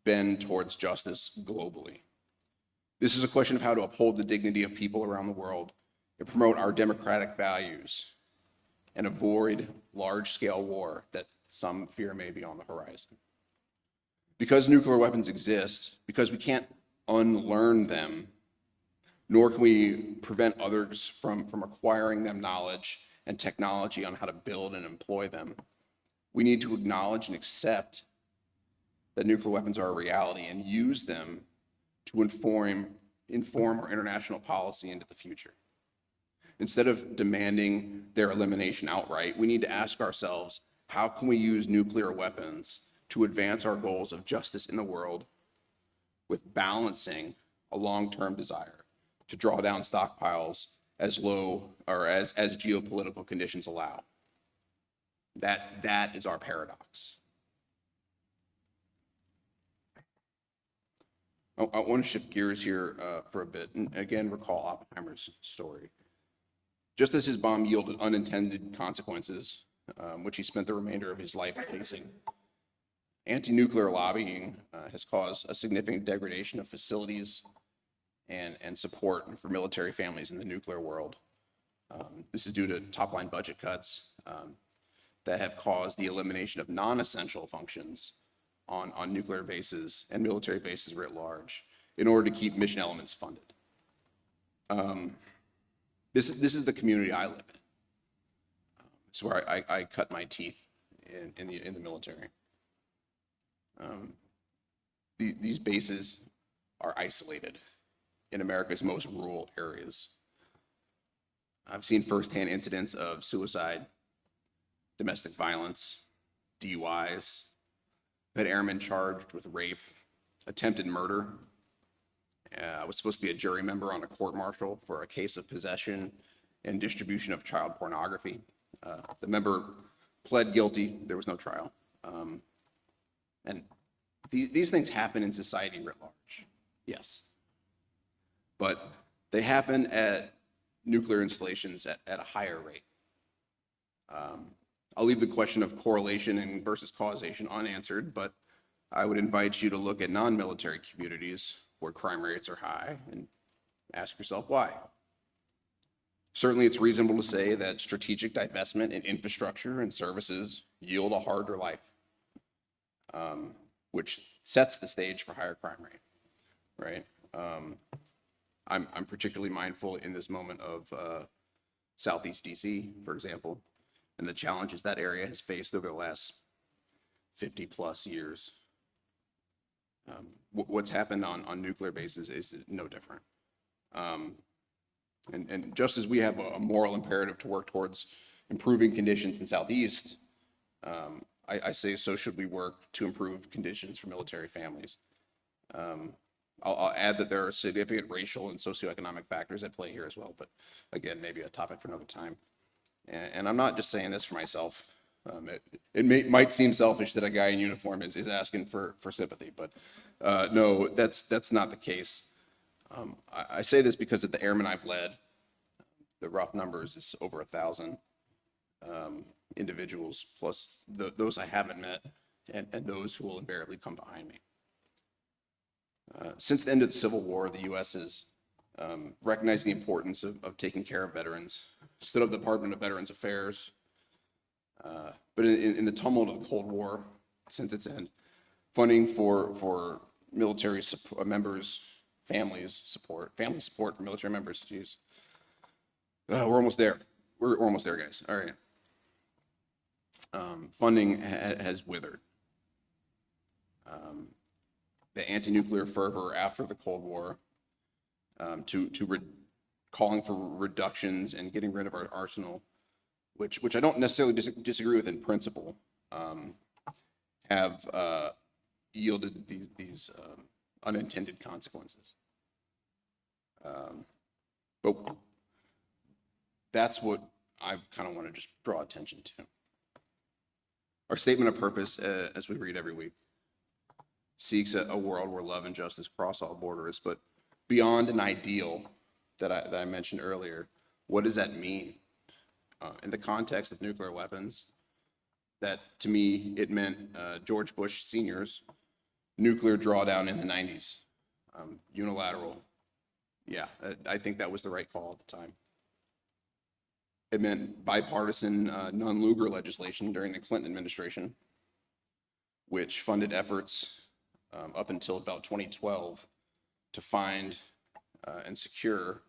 bend towards justice globally. This is a question of how to uphold the dignity of people around the world and promote our democratic values and avoid large-scale war that some fear may be on the horizon. Because nuclear weapons exist, because we can't unlearn them, nor can we prevent others from acquiring them knowledge and technology on how to build and employ them, we need to acknowledge and accept that nuclear weapons are a reality and use them to inform our international policy into the future. Instead of demanding their elimination outright, we need to ask ourselves, how can we use nuclear weapons to advance our goals of justice in the world with balancing a long-term desire to draw down stockpiles as low or as geopolitical conditions allow? That is our paradox. I want to shift gears here for a bit and again recall Oppenheimer's story. Just as his bomb yielded unintended consequences, which he spent the remainder of his life facing, anti-nuclear lobbying has caused a significant degradation of facilities and support for military families in the nuclear world. This is due to top-line budget cuts that have caused the elimination of non-essential functions on nuclear bases and military bases writ large in order to keep mission elements funded. This is the community I live in. It's where I cut my teeth in the military. These bases are isolated in America's most rural areas. I've seen firsthand incidents of suicide, domestic violence, DUIs. I've had airmen charged with rape, attempted murder. I was supposed to be a jury member on a court-martial for a case of possession and distribution of child pornography. The member pled guilty. There was no trial. And these things happen in society writ large, yes. But they happen at nuclear installations at a higher rate. I'll leave the question of correlation and versus causation unanswered, but I would invite you to look at non-military communities where crime rates are high and ask yourself why. Certainly, it's reasonable to say that strategic divestment in infrastructure and services yield a harder life, which sets the stage for higher crime rate, right? I'm particularly mindful in this moment of Southeast DC, for example, and the challenges that area has faced over the last 50 plus years. What's happened on nuclear bases is no different. And just as we have a moral imperative to work towards improving conditions in Southeast, I say so should we work to improve conditions for military families. I'll add that there are significant racial and socioeconomic factors at play here as well, but again, maybe a topic for another time. And I'm not just saying this for myself. It might seem selfish that a guy in uniform is asking for sympathy, but no, that's not the case. I say this because at the airmen I've led, the rough numbers is over 1,000 individuals, plus those I haven't met and those who will invariably come behind me. Since the end of the Civil War, the U.S. has recognized the importance of taking care of veterans, stood up the Department of Veterans Affairs, but in the tumult of the Cold War, since its end, funding for military members, family support for military members, we're almost there. we're almost there, guys. All right. Funding has withered. The anti-nuclear fervor after the Cold War, calling for reductions and getting rid of our arsenal, which I don't necessarily disagree with in principle, have yielded these unintended consequences. But that's what I kind of want to just draw attention to. Our statement of purpose, as we read every week, seeks a world where love and justice cross all borders, but beyond an ideal that I mentioned earlier, what does that mean? In the context of nuclear weapons, that to me, it meant George Bush Sr.'s nuclear drawdown in the 90s, unilateral. Yeah, I think that was the right call at the time. It meant bipartisan non-Lugar legislation during the Clinton administration, which funded efforts up until about 2012 to find and secure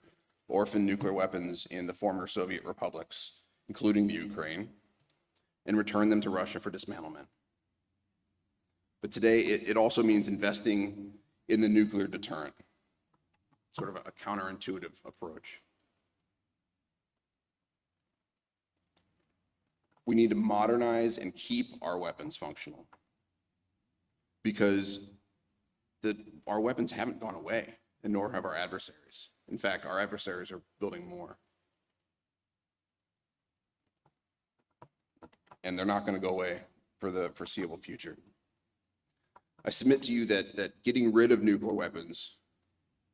orphan nuclear weapons in the former Soviet republics, including the Ukraine, and return them to Russia for dismantlement. But today, it also means investing in the nuclear deterrent, sort of a counterintuitive approach. We need to modernize and keep our weapons functional, because our weapons haven't gone away, and nor have our adversaries. In fact, our adversaries are building more. And they're not going to go away for the foreseeable future. I submit to you that getting rid of nuclear weapons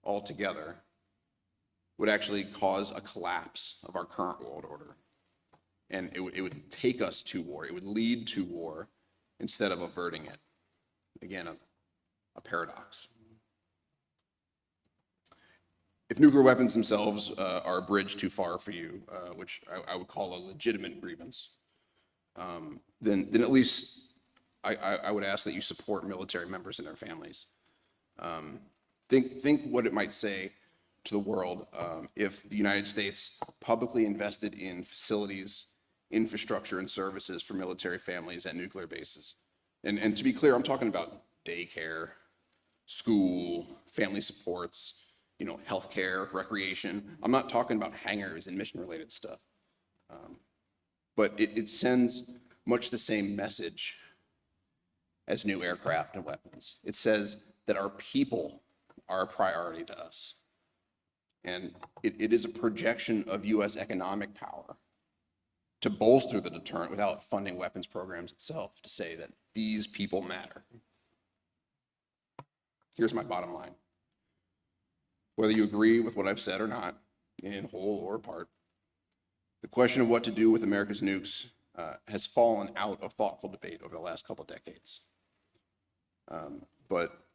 altogether would actually cause a collapse of our current world order. And it would take us to war. It would lead to war instead of averting it. Again, a paradox. If nuclear weapons themselves are a bridge too far for you, which I would call a legitimate grievance, then at least I would ask that you support military members and their families. Think what it might say to the world if the United States publicly invested in facilities, infrastructure, and services for military families at nuclear bases. And to be clear, I'm talking about daycare, school, family supports, healthcare, recreation. I'm not talking about hangars and mission-related stuff. But it sends much the same message as new aircraft and weapons. It says that our people are a priority to us. And it is a projection of U.S. economic power to bolster the deterrent without funding weapons programs itself, to say that these people matter. Here's my bottom line. Whether you agree with what I've said or not, in whole or part, the question of what to do with America's nukes has fallen out of thoughtful debate over the last couple decades. But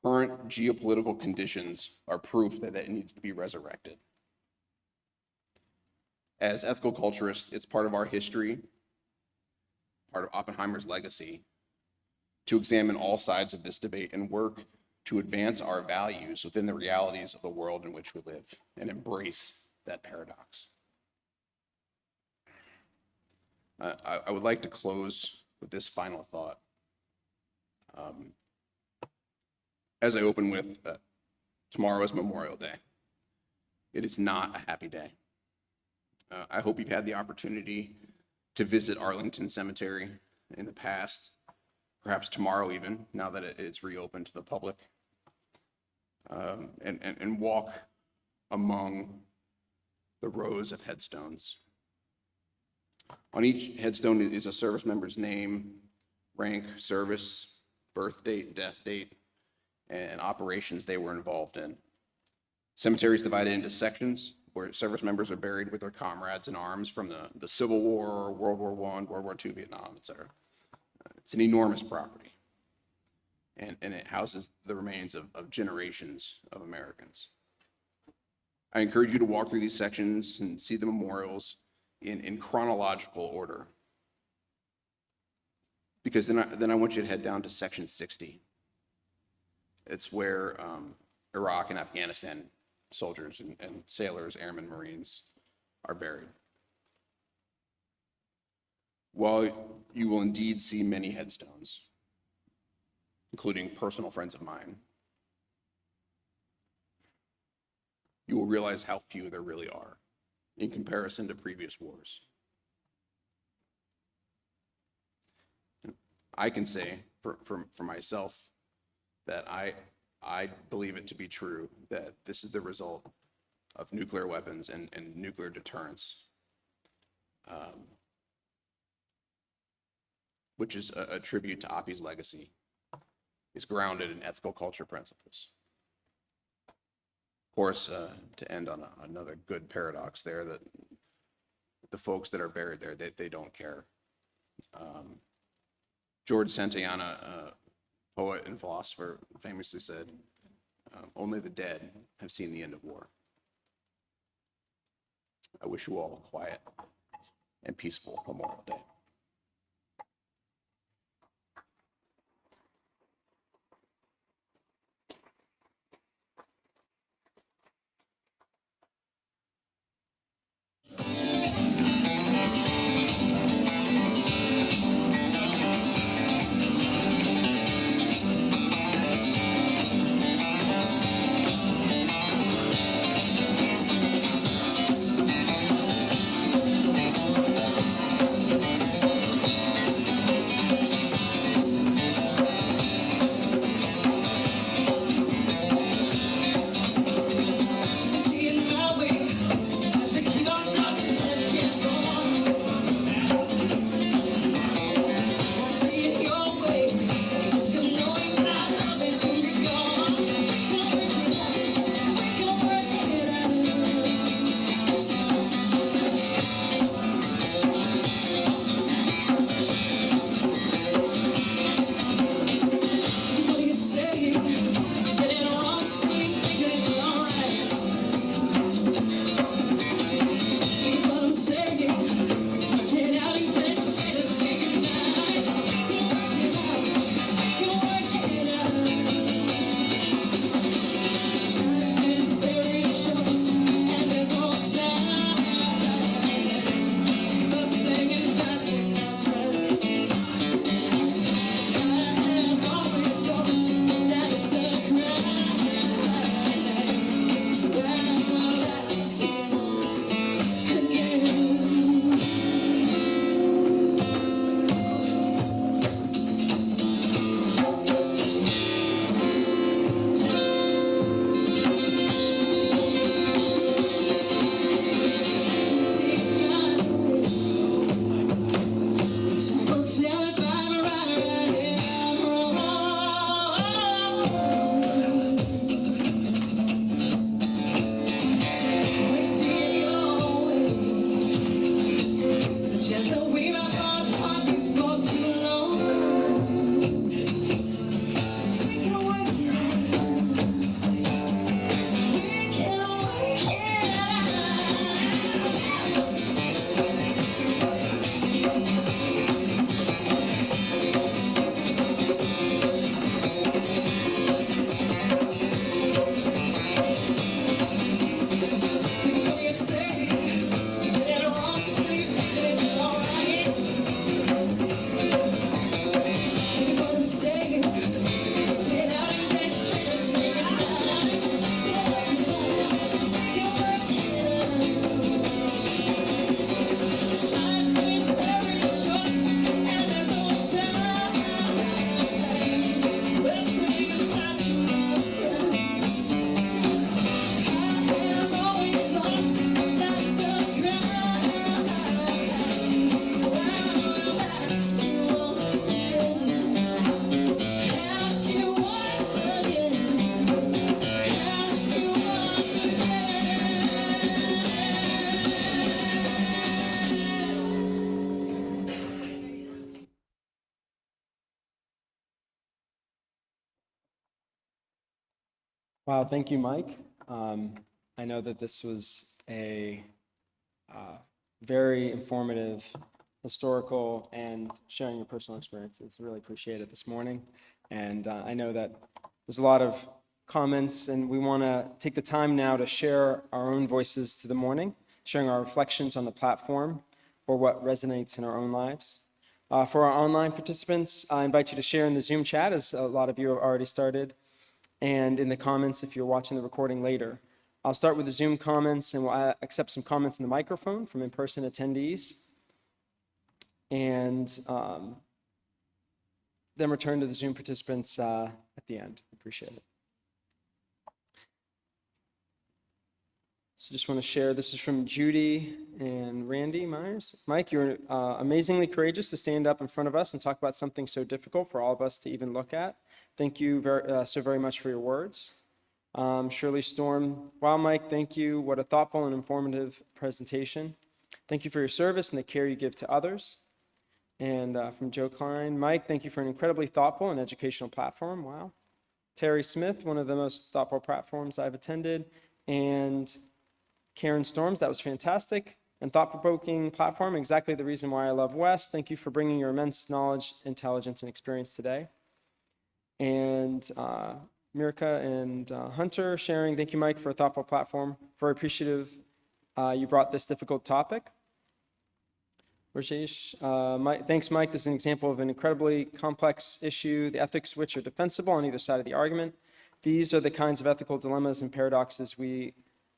current geopolitical conditions are proof that it needs to be resurrected. As ethical culturists, it's part of our history, part of Oppenheimer's legacy, to examine all sides of this debate and work to advance our values within the realities of the world in which we live and embrace that paradox. I would like to close with this final thought. As I open with, tomorrow is Memorial Day. It is not a happy day. I hope you've had the opportunity to visit Arlington Cemetery in the past, perhaps tomorrow even, now that it's reopened to the public, and walk among the rows of headstones. On each headstone is a service member's name, rank, service, birth date, death date, and operations they were involved in. Cemetery is divided into sections where service members are buried with their comrades in arms from the Civil War, World War I, World War II, Vietnam, etc. It's an enormous property, and it houses the remains of generations of Americans. I encourage you to walk through these sections and see the memorials in chronological order, because then I want you to head down to section 60. It's where Iraq and Afghanistan soldiers and sailors, airmen, Marines are buried. While you will indeed see many headstones, including personal friends of mine, you will realize how few there really are in comparison to previous wars. I can say for myself that I believe it to be true that this is the result of nuclear weapons and nuclear deterrence, which is a tribute to Oppie's legacy, is grounded in ethical culture principles. Of course, to end on another good paradox there, that the folks that are buried there, they don't care. George Santayana, a poet and philosopher, famously said, only the dead have seen the end of war. I wish you all a quiet and peaceful Memorial Day. Wow, thank you, Mike. I know that this was a very informative, historical, and sharing your personal experiences. Really appreciate it this morning. And I know that there's a lot of comments, and we want to take the time now to share our own voices to the morning. sharing our reflections on the platform or what resonates in our own lives. For our online participants, I invite you to share in the Zoom chat, as a lot of you have already started, and in the comments if you're watching the recording later. I'll start with the Zoom comments, and we'll accept some comments in the microphone from in-person attendees, and then return to the Zoom participants at the end. Appreciate it. So just want to share, this is from Judy and Randy Myers. Mike, you're amazingly courageous to stand up in front of us and talk about something so difficult for all of us to even look at. Thank you so very much for your words. Shirley Storm, wow, Mike, thank you. What a thoughtful and informative presentation. Thank you for your service and the care you give to others. And from Joe Klein, Mike, thank you for an incredibly thoughtful and educational platform. Wow. Terry Smith, one of the most thoughtful platforms I've attended. And Karen Storms, that was fantastic. And thought-provoking platform, exactly the reason why I love Wes. Thank you for bringing your immense knowledge, intelligence, and experience today. And Mirka and Hunter sharing, thank you, Mike, for a thoughtful platform. Very appreciative you brought this difficult topic. Rajesh, thanks, Mike. This is an example of an incredibly complex issue, the ethics which are defensible on either side of the argument. These are the kinds of ethical dilemmas and paradoxes we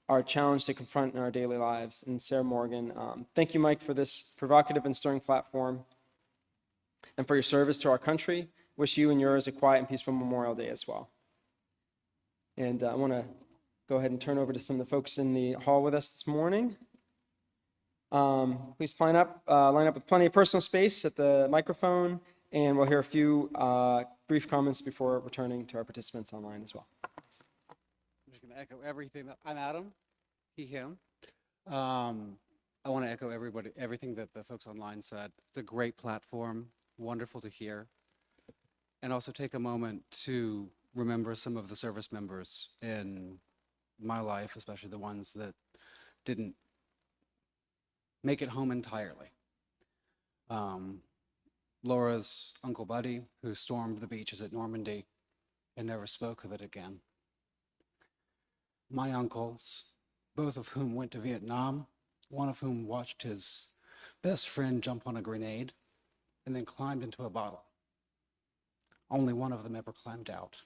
are challenged to confront in our daily lives. And Sarah Morgan, thank you, Mike, for this provocative and stirring platform and for your service to our country. Wish you and yours a quiet and peaceful Memorial Day as well. And I want to go ahead and turn over to some of the folks in the hall with us this morning. Please line up with plenty of personal space at the microphone, and we'll hear a few brief comments before returning to our participants online as well. I'm just going to echo everything. I'm Adam, he, him. I want to echo everything that the folks online said. It's a great platform, wonderful to hear, and also take a moment to remember some of the service members in my life, especially the ones that didn't make it home entirely. Laura's Uncle Buddy, who stormed the beaches at Normandy and never spoke of it again. My uncles, both of whom went to Vietnam, one of whom watched his best friend jump on a grenade and then climbed into a bottle. Only one of them ever climbed out.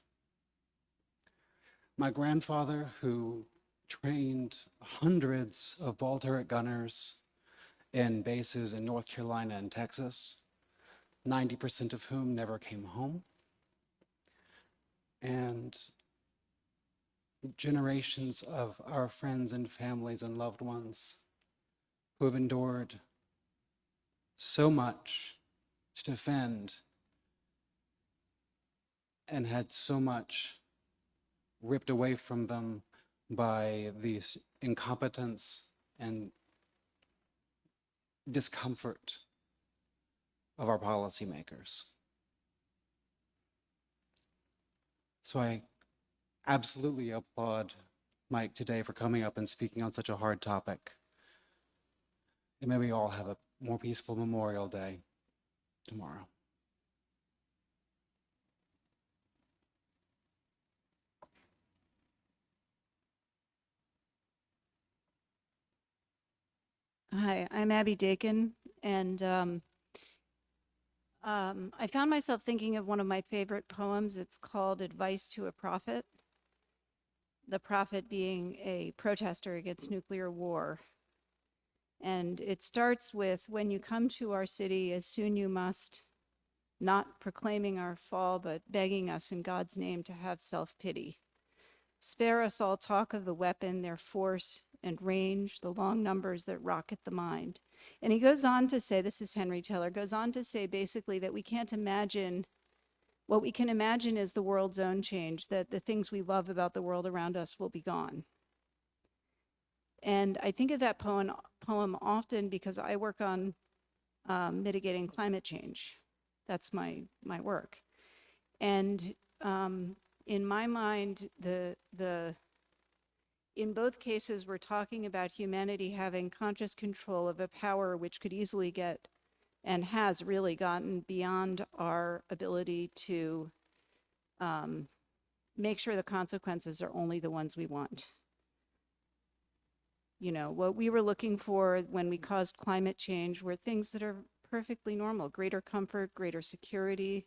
My grandfather, who trained hundreds of ball turret gunners in bases in North Carolina and Texas, 90% of whom never came home. And generations of our friends and families and loved ones who have endured so much to defend and had so much ripped away from them by the incompetence and discomfort of our policymakers. So I absolutely applaud Mike today for coming up and speaking on such a hard topic. And may we all have a more peaceful Memorial Day tomorrow. Hi, I'm Abby Dakin, and I found myself thinking of one of my favorite poems. It's called Advice to a Prophet, the prophet being a protester against nuclear war. And it starts with, when you come to our city, as soon you must, not proclaiming our fall, but begging us in God's name to have self-pity. Spare us all talk of the weapon, their force and range, the long numbers that rocket the mind. And he goes on to say, this is Henry Taylor, goes on to say basically that we can't imagine, what we can imagine is the world's own change, that the things we love about the world around us will be gone. And I think of that poem often because I work on mitigating climate change. That's my work. And in my mind, in both cases, we're talking about humanity having conscious control of a power which could easily get, and has really gotten beyond our ability to make sure the consequences are only the ones we want. You know, what we were looking for when we caused climate change were things that are perfectly normal, greater comfort, greater security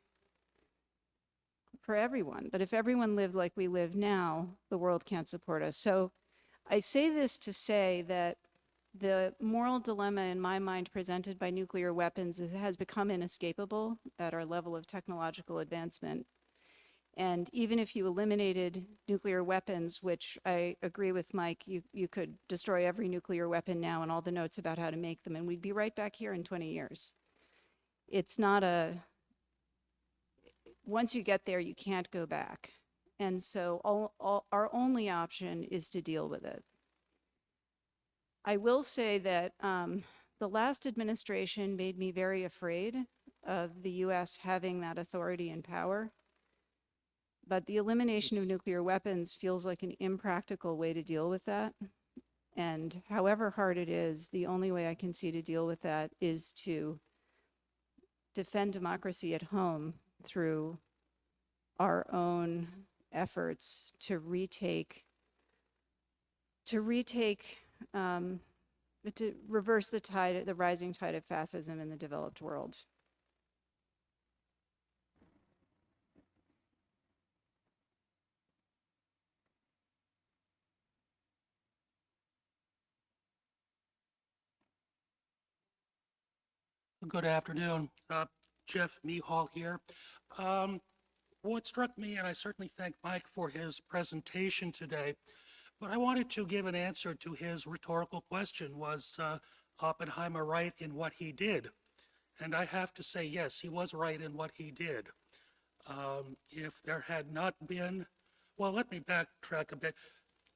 for everyone. But if everyone lived like we live now, the world can't support us. So I say this to say that the moral dilemma in my mind presented by nuclear weapons has become inescapable at our level of technological advancement. And even if you eliminated nuclear weapons, which I agree with Mike, you could destroy every nuclear weapon now and all the notes about how to make them, and we'd be right back here in 20 years. It's not once you get there, you can't go back. And so our only option is to deal with it. I will say that the last administration made me very afraid of the US having that authority and power. But the elimination of nuclear weapons feels like an impractical way to deal with that. And however hard it is, the only way I can see to deal with that is to defend democracy at home through our own efforts to reverse the rising tide of fascism in the developed world. Good afternoon. Jeff Mehall here. What struck me, and I certainly thank Mike for his presentation today, but I wanted to give an answer to his rhetorical question, was Oppenheimer right in what he did? And I have to say, yes, he was right in what he did. If there had not been, well, let me backtrack a bit.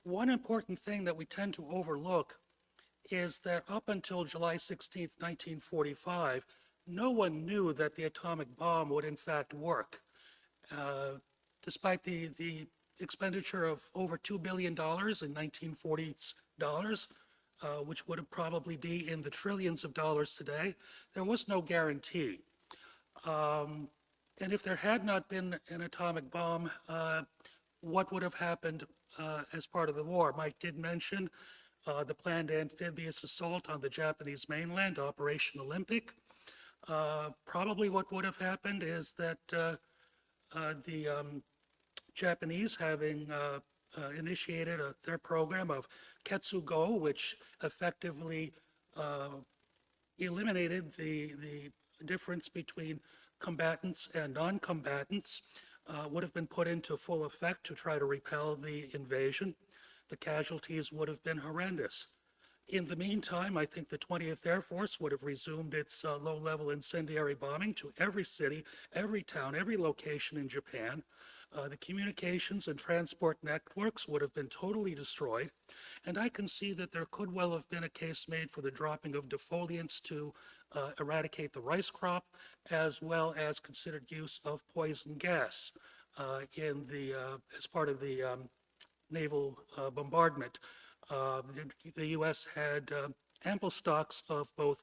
One important thing that we tend to overlook is that up until July 16th, 1945, no one knew that the atomic bomb would in fact work. Despite the expenditure of over $2 billion in 1940s dollars, which would probably be in the trillions of dollars today, there was no guarantee. And if there had not been an atomic bomb, what would have happened as part of the war? Mike did mention the planned amphibious assault on the Japanese mainland, Operation Olympic. Probably what would have happened is that the Japanese, having initiated their program of Ketsugo, which effectively eliminated the difference between combatants and non-combatants, would have been put into full effect to try to repel the invasion. The casualties would have been horrendous. In the meantime, I think the 20th Air Force would have resumed its low-level incendiary bombing to every city, every town, every location in Japan. The communications and transport networks would have been totally destroyed. And I can see that there could well have been a case made for the dropping of defoliants to eradicate the rice crop, as well as considered use of poison gas as part of the naval bombardment. The U.S. had ample stocks of both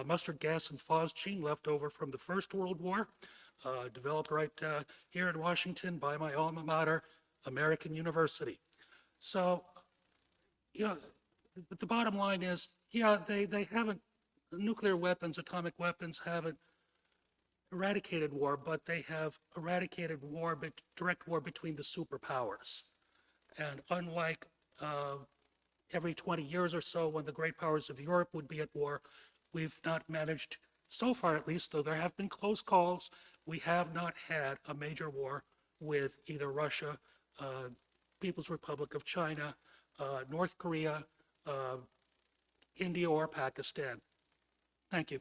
mustard gas and phosgene left over from the First World War, developed right here in Washington by my alma mater, American University. So, you know, the bottom line is, yeah, they haven't, nuclear weapons, atomic weapons haven't eradicated war, but they have eradicated war, direct war between the superpowers. And unlike every 20 years or so when the great powers of Europe would be at war, we've not managed, so far at least, though there have been close calls, we have not had a major war with either Russia, People's Republic of China, North Korea, India, or Pakistan. Thank you.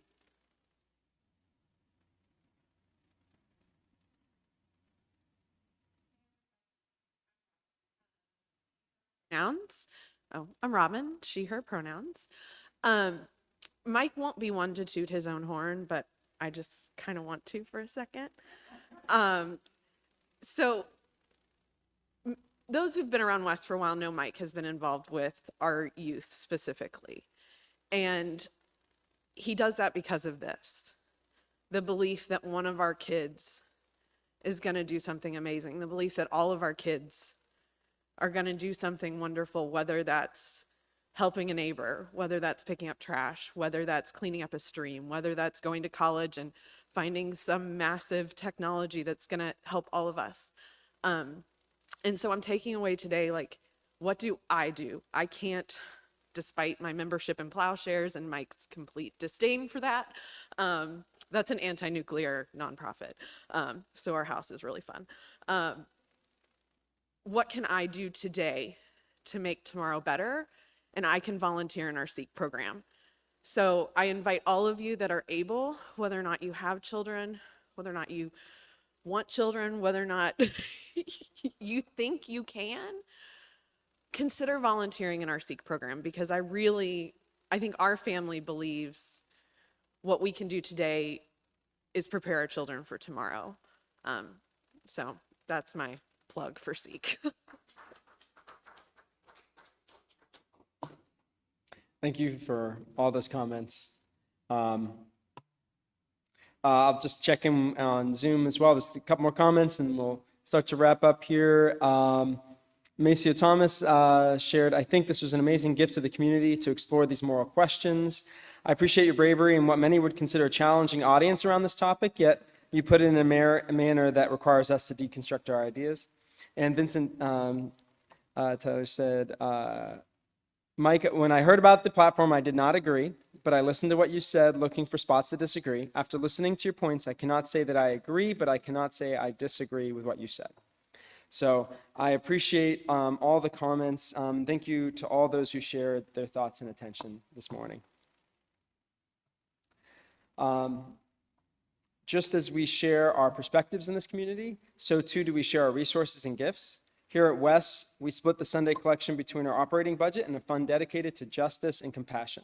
Pronouns. Oh, I'm Robin, she, her pronouns. Mike won't be one to toot his own horn, but I just kind of want to for a second. So those who've been around West for a while know Mike has been involved with our youth specifically. And he does that because of this, the belief that one of our kids is going to do something amazing, the belief that all of our kids are going to do something wonderful, whether that's helping a neighbor, whether that's picking up trash, whether that's cleaning up a stream, whether that's going to college and finding some massive technology that's going to help all of us. And so I'm taking away today, like, what do? I can't, despite my membership in Plowshares and Mike's complete disdain for that. That's an anti-nuclear nonprofit. So our house is really fun. What can I do today to make tomorrow better? And I can volunteer in our SEEK program. So I invite all of you that are able, whether or not you have children, whether or not you want children, whether or not you think you can, consider volunteering in our SEEK program, because I think our family believes what we can do today is prepare our children for tomorrow. So that's my plug for SEEK. Thank you for all those comments. I'll just check in on Zoom as well. There's a couple more comments and we'll start to wrap up here. Maceo Thomas shared, I think this was an amazing gift to the community to explore these moral questions. I appreciate your bravery in what many would consider a challenging audience around this topic, yet you put it in a manner that requires us to deconstruct our ideas. And Vincent Tyler said, Mike, when I heard about the platform, I did not agree, but I listened to what you said, looking for spots to disagree. After listening to your points, I cannot say that I agree, but I cannot say I disagree with what you said. So I appreciate all the comments. Thank you to all those who shared their thoughts and attention this morning. Just as we share our perspectives in this community, so too do we share our resources and gifts. Here at Wes, we split the Sunday collection between our operating budget and a fund dedicated to justice and compassion.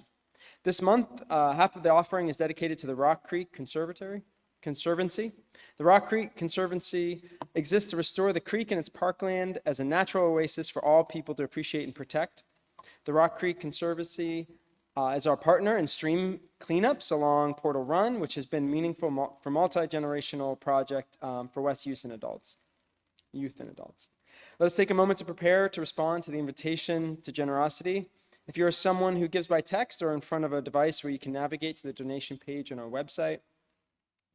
This month, half of the offering is dedicated to the Rock Creek Conservancy. The Rock Creek Conservancy exists to restore the creek and its parkland as a natural oasis for all people to appreciate and protect. The Rock Creek Conservancy is our partner in stream cleanups along Portal Run, which has been meaningful for multi-generational project for West youth and adults. Let us take a moment to prepare to respond to the invitation to generosity. If you are someone who gives by text or in front of a device where you can navigate to the donation page on our website,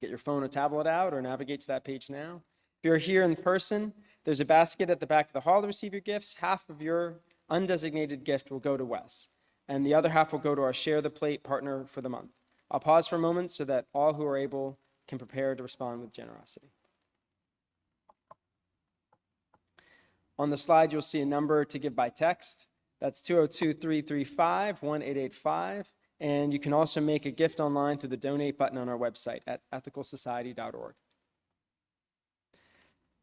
get your phone or tablet out or navigate to that page now. If you're here in person, there's a basket at the back of the hall to receive your gifts. Half of your undesignated gift will go to Wes, and the other half will go to our Share the Plate partner for the month. I'll pause for a moment so that all who are able can prepare to respond with generosity. On the slide, you'll see a number to give by text. That's 202-335-1885. And you can also make a gift online through the donate button on our website at ethicalsociety.org.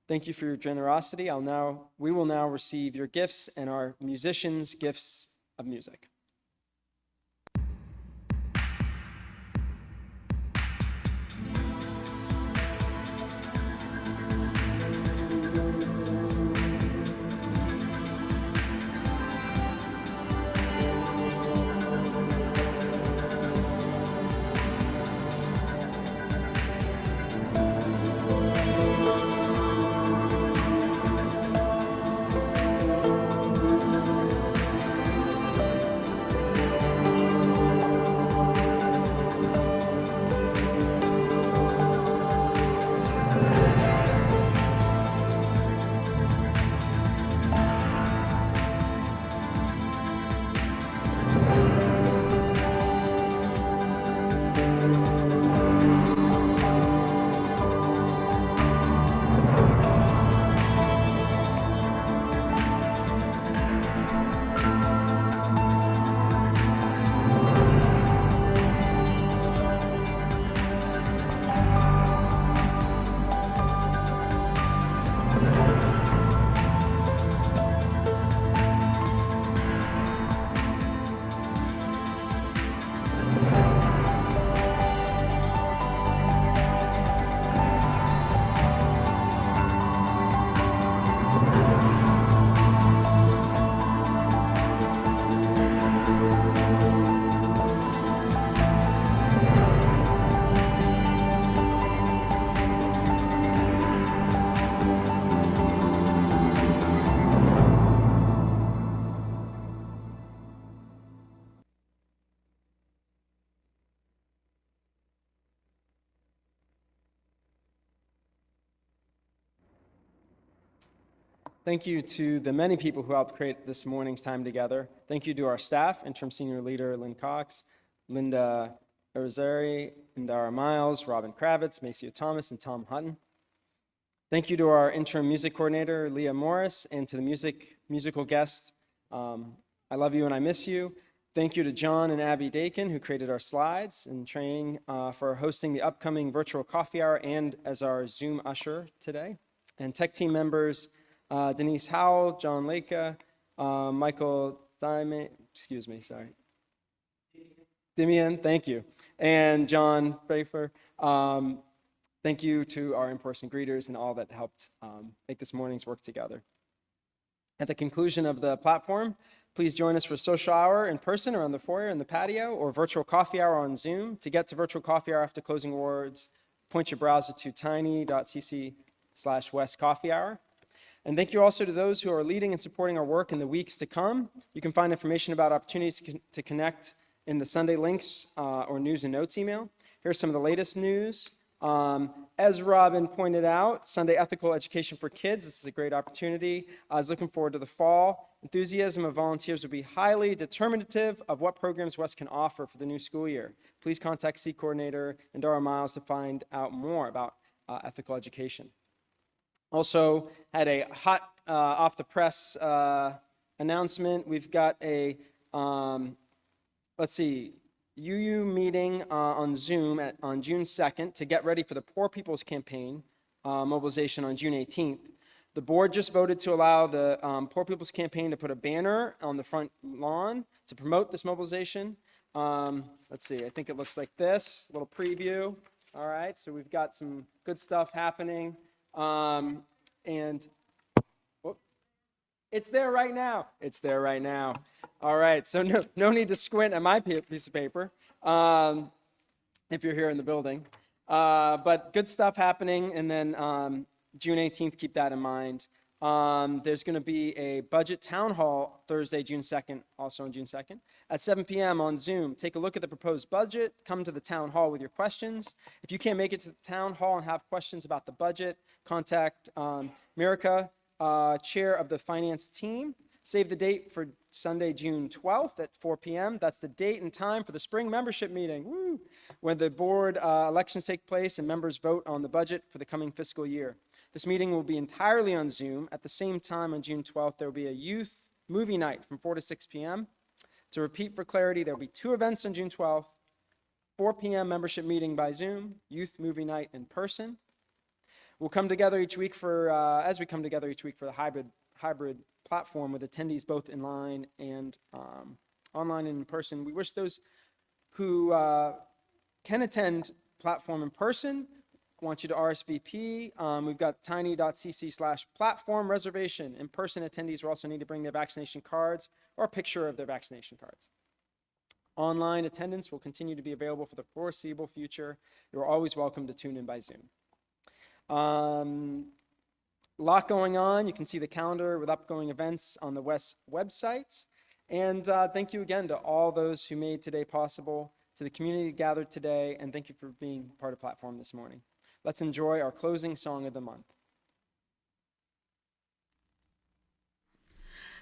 Thank you for your generosity. We will now receive your gifts and our musicians' gifts of music. Thank you to the many people who helped create this morning's time together. Thank you to our staff, interim senior leader Lynn Cox, Linda Irizarry, Indara Miles, Robin Kravitz, Maceo Thomas, and Tom Hutton. Thank you to our interim music coordinator, Leah Morris, and to the musical guest, I love you and I miss you. Thank you to John and Abby Dakin, who created our slides and training for hosting the upcoming virtual coffee hour and as our Zoom usher today. And tech team members, Denise Howell, John Laka, Michael Dimian, thank you, and John Pfeiffer. Thank you to our in-person greeters and all that helped make this morning's work together. At the conclusion of the platform, please join us for social hour in person around the foyer in the patio or virtual coffee hour on Zoom. To get to virtual coffee hour after closing awards, point your browser to tiny.cc/West Coffee Hour. And thank you also to those who are leading and supporting our work in the weeks to come. You can find information about opportunities to connect in the Sunday links or news and notes email. Here's some of the latest news. As Robin pointed out, Sunday Ethical Education for Kids. This is a great opportunity. I was looking forward to the fall. Enthusiasm of volunteers will be highly determinative of what programs West can offer for the new school year. Please contact C Coordinator Indara Miles to find out more about ethical education. Also had a hot off the press announcement. We've got a, UU meeting on Zoom on June 2nd to get ready for the Poor People's Campaign mobilization on June 18th. The board just voted to allow the Poor People's Campaign to put a banner on the front lawn to promote this mobilization. I think it looks like this, a little preview. All right, so we've got some good stuff happening. It's there right now. It's there right now. All right, so no need to squint at my piece of paper if you're here in the building. But good stuff happening, and then June 18th, keep that in mind. There's going to be a budget town hall Thursday, June 2nd, also on June 2nd, at 7 p.m. on Zoom. Take a look at the proposed budget. Come to the town hall with your questions. If you can't make it to the town hall and have questions about the budget, contact Mirica, chair of the finance team. Save the date for Sunday, June 12th at 4 p.m. That's the date and time for the spring membership meeting, when the board elections take place and members vote on the budget for the coming fiscal year. This meeting will be entirely on Zoom. At the same time, on June 12th, there will be a youth movie night from 4 to 6 p.m. To repeat for clarity, there will be 2 events on June 12th, 4 p.m. membership meeting by Zoom, youth movie night in person. We'll come together each week as we come together each week for the hybrid platform with attendees both in line and online and in person. We wish those who can attend platform in person, want you to RSVP. We've got tiny.cc/platform reservation. In-person attendees will also need to bring their vaccination cards or a picture of their vaccination cards. Online attendance will continue to be available for the foreseeable future. You're always welcome to tune in by Zoom. Lot going on. You can see the calendar with upcoming events on the West website. And thank you again to all those who made today possible, to the community gathered today, and thank you for being part of Platform this morning. Let's enjoy our closing song of the month.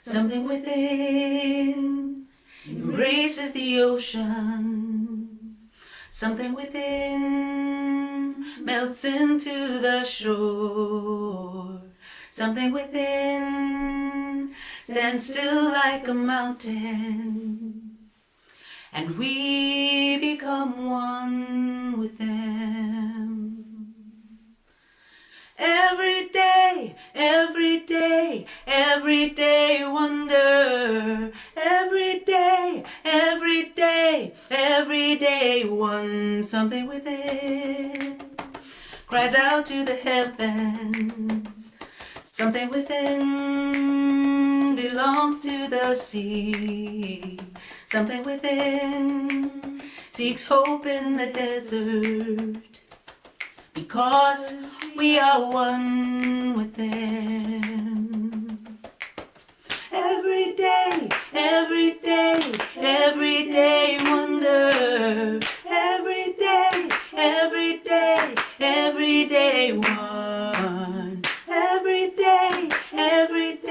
Something within embraces the ocean. Something within melts into the shore. Something within stands still like a mountain. And we become one with them. Every day, every day, every day wonder. Every day, every day, every day one. Something within cries out to the heavens. Something within belongs to the sea. Something within seeks hope in the desert. Because we are one with them. Every day, every day, every day wonder. Every day, every day, every day one. Every day, every day.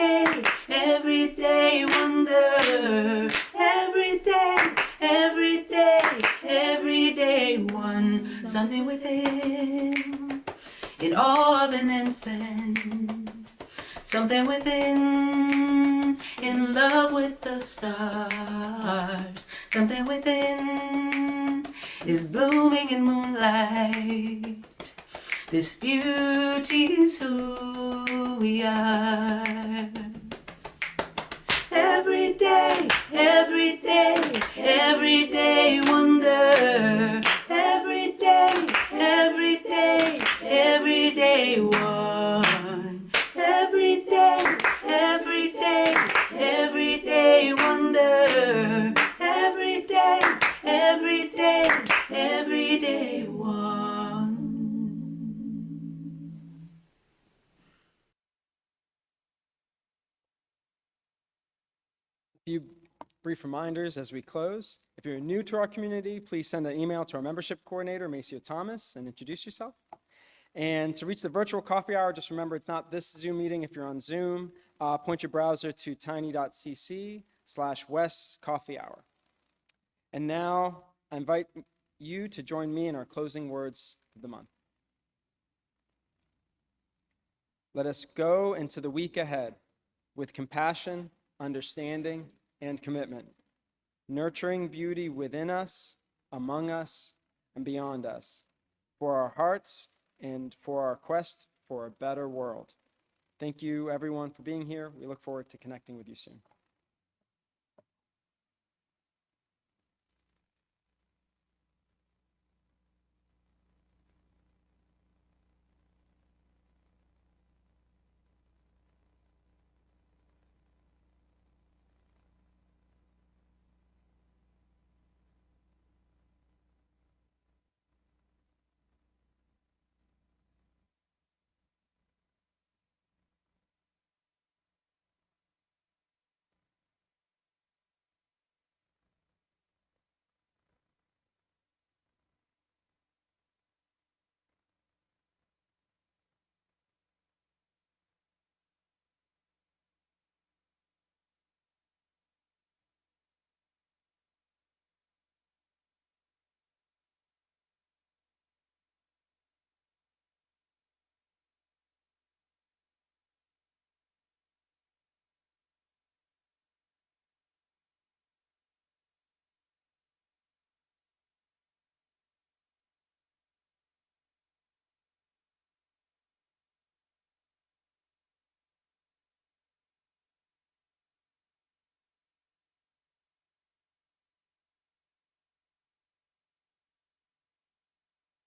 something within, in awe of an infant, something within, in love with the stars, something within is blooming in moonlight. This beauty is who we are. Every day, every day, every day wonder. Every day, every day, every day one. Every day, every day, every day wonder. Every day, every day, every day one. A few brief reminders as we close. If you're new to our community, please send an email to our membership coordinator, Maceo Thomas, and introduce yourself. And to reach the virtual coffee hour, just remember it's not this Zoom meeting. If you're on Zoom, point your browser to tiny.cc/West Coffee Hour. And now I invite you to join me in our closing words of the month. Let us go into the week ahead with compassion, understanding, and commitment, nurturing beauty within us, among us, and beyond us, for our hearts and for our quest for a better world. Thank you, everyone, for being here. We look forward to connecting with you soon.